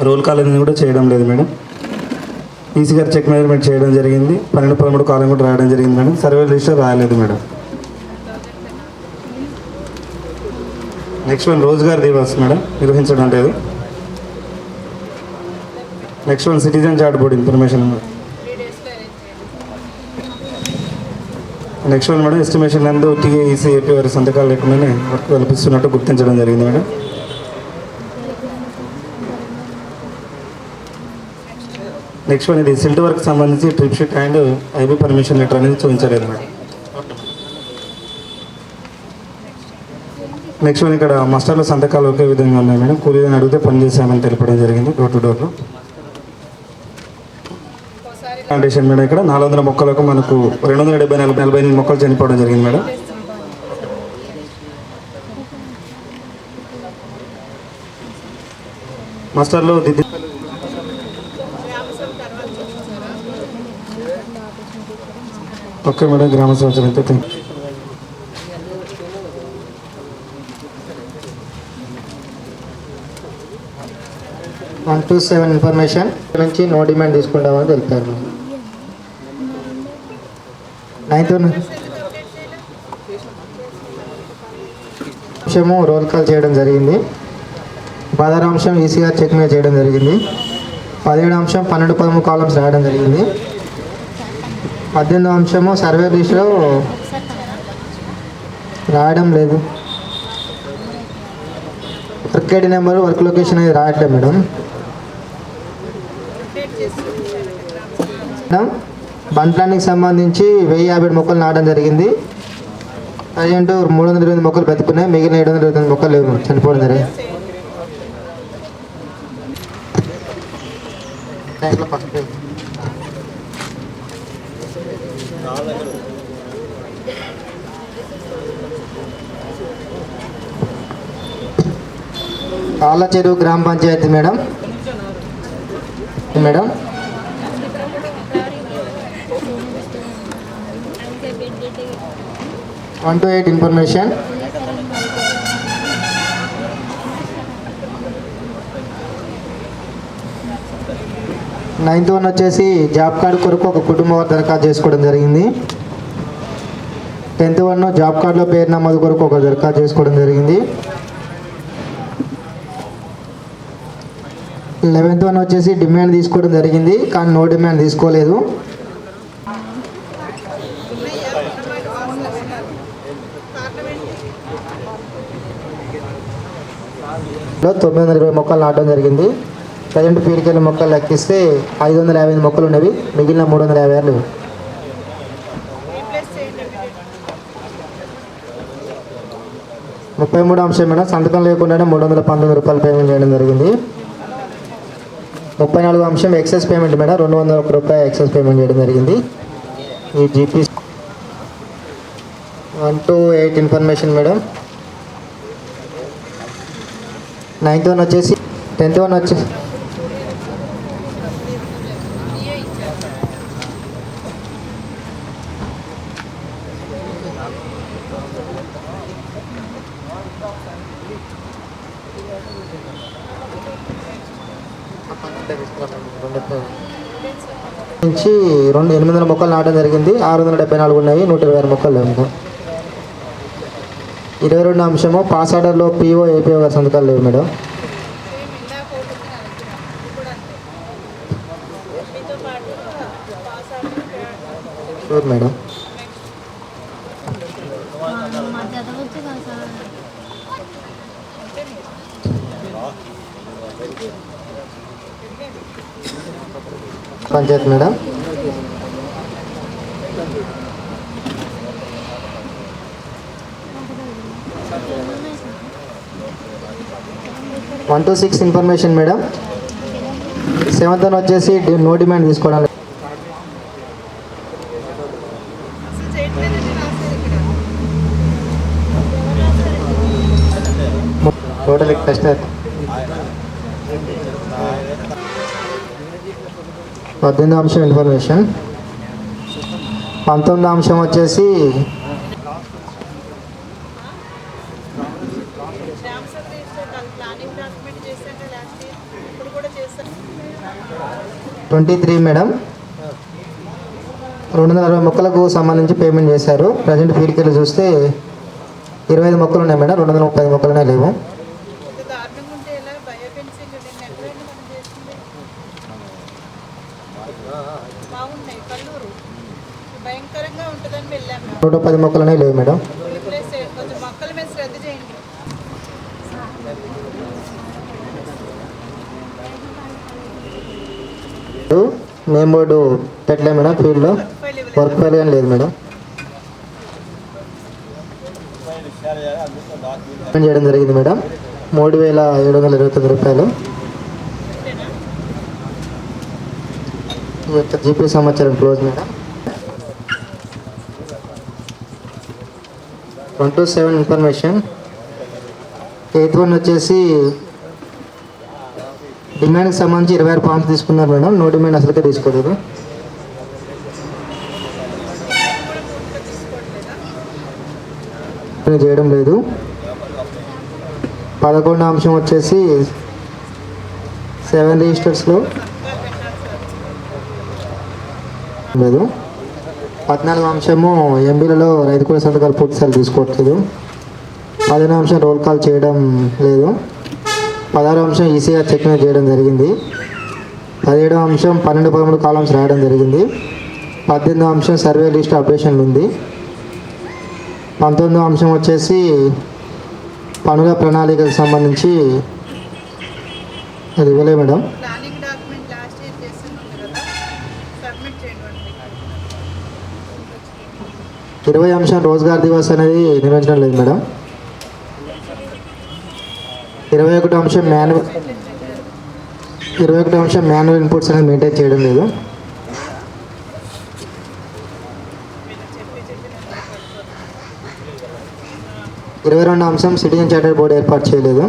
రోల్ కాల్ అనేది కూడా చేయడం లేదు మేడం. ఈసీ గారు చెక్ మెజర్మెంట్ చేయడం జరిగింది. 12-13 కాలం కూడా రాయడం జరిగింది మేడం. సర్వే రిజిస్టర్ రాయలేదు madam. Next 1 Rozgar Diwas madam, నిర్వహించడం లేదు. Next 1 citizen charter board information. Next 1 madam estimation నందు టీఏఈసీ ఏపీ వారి సంతకాలు లేకుండానే వర్క్ కల్పిస్తున్నట్టు గుర్తించడం జరిగింది మేడం. నెక్స్ట్ 1 ఇది సిల్ట్ వర్క్ సంబంధించి trip sheet and IB permission letter అనేది చూపించలేదు మేడం. నెక్స్ట్ 1 ఇక్కడ మస్టర్లో సంతకాలు ఒకే విధంగా ఉన్నాయి మేడం. కూలీలను అడిగితే పని చేసామని తెలపడం జరిగింది డోర్ టు డోర్లో. ప్లాంటేషన్ మేడం ఇక్కడ 400 మొక్కలకు మనకు 278 మొక్కలు చనిపోవడం జరిగింది మేడం. మస్టర్లో okay madam. గ్రామ సంవత్సరం అయితే 1 to 7 ఇన్ఫర్మేషన్ నుంచి నో డిమాండ్ తీసుకుంటామని తెలిపారు. 9th అంశము రోల్ కాల్ చేయడం జరిగింది. 16వ అంశం ఈసీఆర్ చెక్ మీద చేయడం జరిగింది. 17వ అంశం 12-13 కాలమ్స్ రాయడం జరిగింది. 18వ అంశము సర్వే లిస్టులో రాయడం లేదు. Work ID number work location అనేది రాయట్లేదు మేడం. బన్ ప్లాంటింగ్ సంబంధించి 1050 మొక్కలు నాటడం జరిగింది. ప్రజెంట్ 328 మొక్కలు బతుకున్నాయి, మిగిలిన 729 మొక్కలు లేవు చనిపోవడం జరిగింది. Kalla Cheruvu Gram panchayat madam. 1 to 8 information. 9th one వచ్చేసి జాబ్ కార్డు కొరకు ఒక కుటుంబం దరఖాస్తు చేసుకోవడం జరిగింది. 10th వన్ జాబ్ కార్డులో పేరు నమోదు కొరకు ఒక దరఖాస్తు చేసుకోవడం జరిగింది. 11th వన్ వచ్చేసి డిమాండ్ తీసుకోవడం జరిగింది, కానీ నో డిమాండ్ తీసుకోలేదు. 920 మొక్కలు నాటడం జరిగింది. ప్రజెంట్ పీడికెళ్ళి మొక్కలు లెక్కిస్తే 550 మొక్కలు ఉన్నవి, మిగిలిన 356 లేవు. 33 అంశం మేడం, సంతకం లేకుండానే 319 రూపాయలు పేమెంట్ చేయడం జరిగింది. 34 అంశం ఎక్సెస్ పేమెంట్ మేడం, 201 రూపాయలు ఎక్సెస్ పేమెంట్ చేయడం జరిగింది. ఈ GP 1 to 8 information madam. 9th one వచ్చేసి 10th వన్ వచ్చేసి నుంచి 800 మొక్కలు నాటడం జరిగింది. 674 ఉన్నాయి, 126 మొక్కలు లేవు. 22 అంశము పాస్ ఆర్డర్లో పిఓ ఏపీఓ గారి సంతకాలు లేవు madam. Sure madam. Panchayat madam. One to 6 information madam. 7th one వచ్చేసి నో డిమాండ్ తీసుకోవడం. టోటల్ టెస్ట్ 18వ అంశం ఇన్ఫర్మేషన్. 19వ అంశం వచ్చేసి 23 మేడం. 260 మొక్కలకు సంబంధించి పేమెంట్ చేశారు. ప్రజెంట్ ఫీల్డ్కి వెళ్ళి చూస్తే 25 మొక్కలు ఉన్నాయి మేడం, 230 మొక్కలునే లేవు. భయంకరంగా ఉంటుందని వెళ్ళాము. 110 మొక్కలునే లేవు మేడం. కొంచెం మొక్కల మీద శ్రద్ధ చేయండి. నేమ్ బోర్డు పెట్టలే మేడం, ఫీల్డ్లో వర్క్ ఫైల్ కానీ లేదు మేడం. పేమెంట్ చేయడం జరిగింది మేడం, 3729 రూపాయలు. జీపీ సమాచారం close madam. 1 to 7 information. 8th one వచ్చేసి డిమాండ్కి సంబంధించి 26 ఫామ్స్ తీసుకున్నారు మేడం, నో డిమాండ్ అసలుకే తీసుకోలేదు. చేయడం లేదు. 11వ అంశం వచ్చేసి 7 రిజిస్టర్స్లో లేదు. 14వ అంశము ఎంబీలలో రైతు కూడా సంతకాలు పూర్తిసార్లు తీసుకోవట్లేదు. 15వ అంశం రోల్ కాల్ చేయడం లేదు. 16వ అంశం ఈసీఆర్ చెక్ చేయడం జరిగింది. 17వ అంశం 12-13 కాలమ్స్ రాయడం జరిగింది. 18వ అంశం సర్వే లిస్ట్ అప్డేషన్ ఉంది. 19వ అంశం వచ్చేసి పనుల ప్రణాళికకు సంబంధించి అది ఇవ్వలే మేడం. 20 అంశం రోజ్గార్ దివస్ అనేది నిర్వహించడం లేదు మేడం. 21 అంశం మాన్యువల్ ఇన్పుట్స్ అనేది మెయింటైన్ చేయడం లేదు. 22 అంశం సిటిజన్ చార్టర్ బోర్డు ఏర్పాటు చేయలేదు.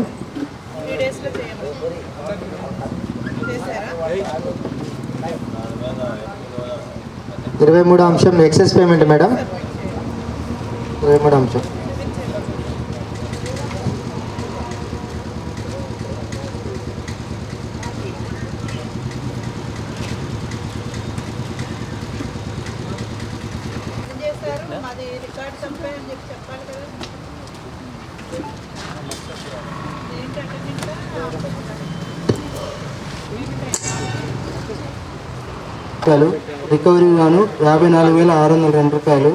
23 అంశం ఎక్సెస్ పేమెంట్ మేడం. 23 అంశం తప్పాయని చెప్పి చెప్పాలి కదా. ఏంటి రూపాయలు రికవరీ గాను 54,602 రూపాయలు,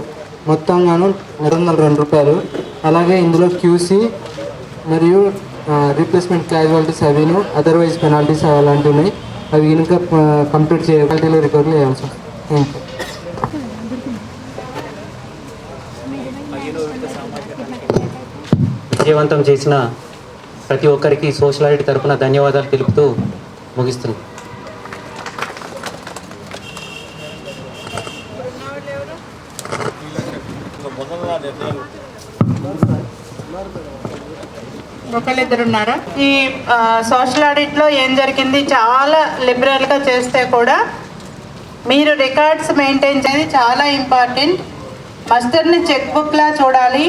మొత్తం గాను 202 రూపాయలు. అలాగే ఇందులో క్యూసీ మరియు రీప్లేస్మెంట్ క్యాజువాలిటీస్ అవిను అదర్వైజ్ పెనాల్టీస్ అలాంటివి ఉన్నాయి. అవి కనుక కంప్లీట్ చేయాలి రికవరీ చేయాల్సి వస్తుంది. విజయవంతం చేసిన ప్రతి ఒక్కరికి సోషల్ ఆడిట్ తరపున ధన్యవాదాలు తెలుపుతూ ముగిస్తున్నాం. ఒకళ్ళిద్దరున్నారా? ఈ సోషల్ ఆడిట్లో ఏం జరిగింది, చాలా లిబరల్గా చేస్తే కూడా మీరు రికార్డ్స్ మెయింటైన్ చేయడం చాలా ఇంపార్టెంట్. మస్టర్ని చెక్ బుక్లా చూడాలి.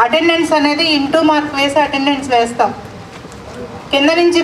అటెండెన్స్ అనేది ఇంటూ మార్క్ వేసి అటెండెన్స్ వేస్తాం. కింద నుంచి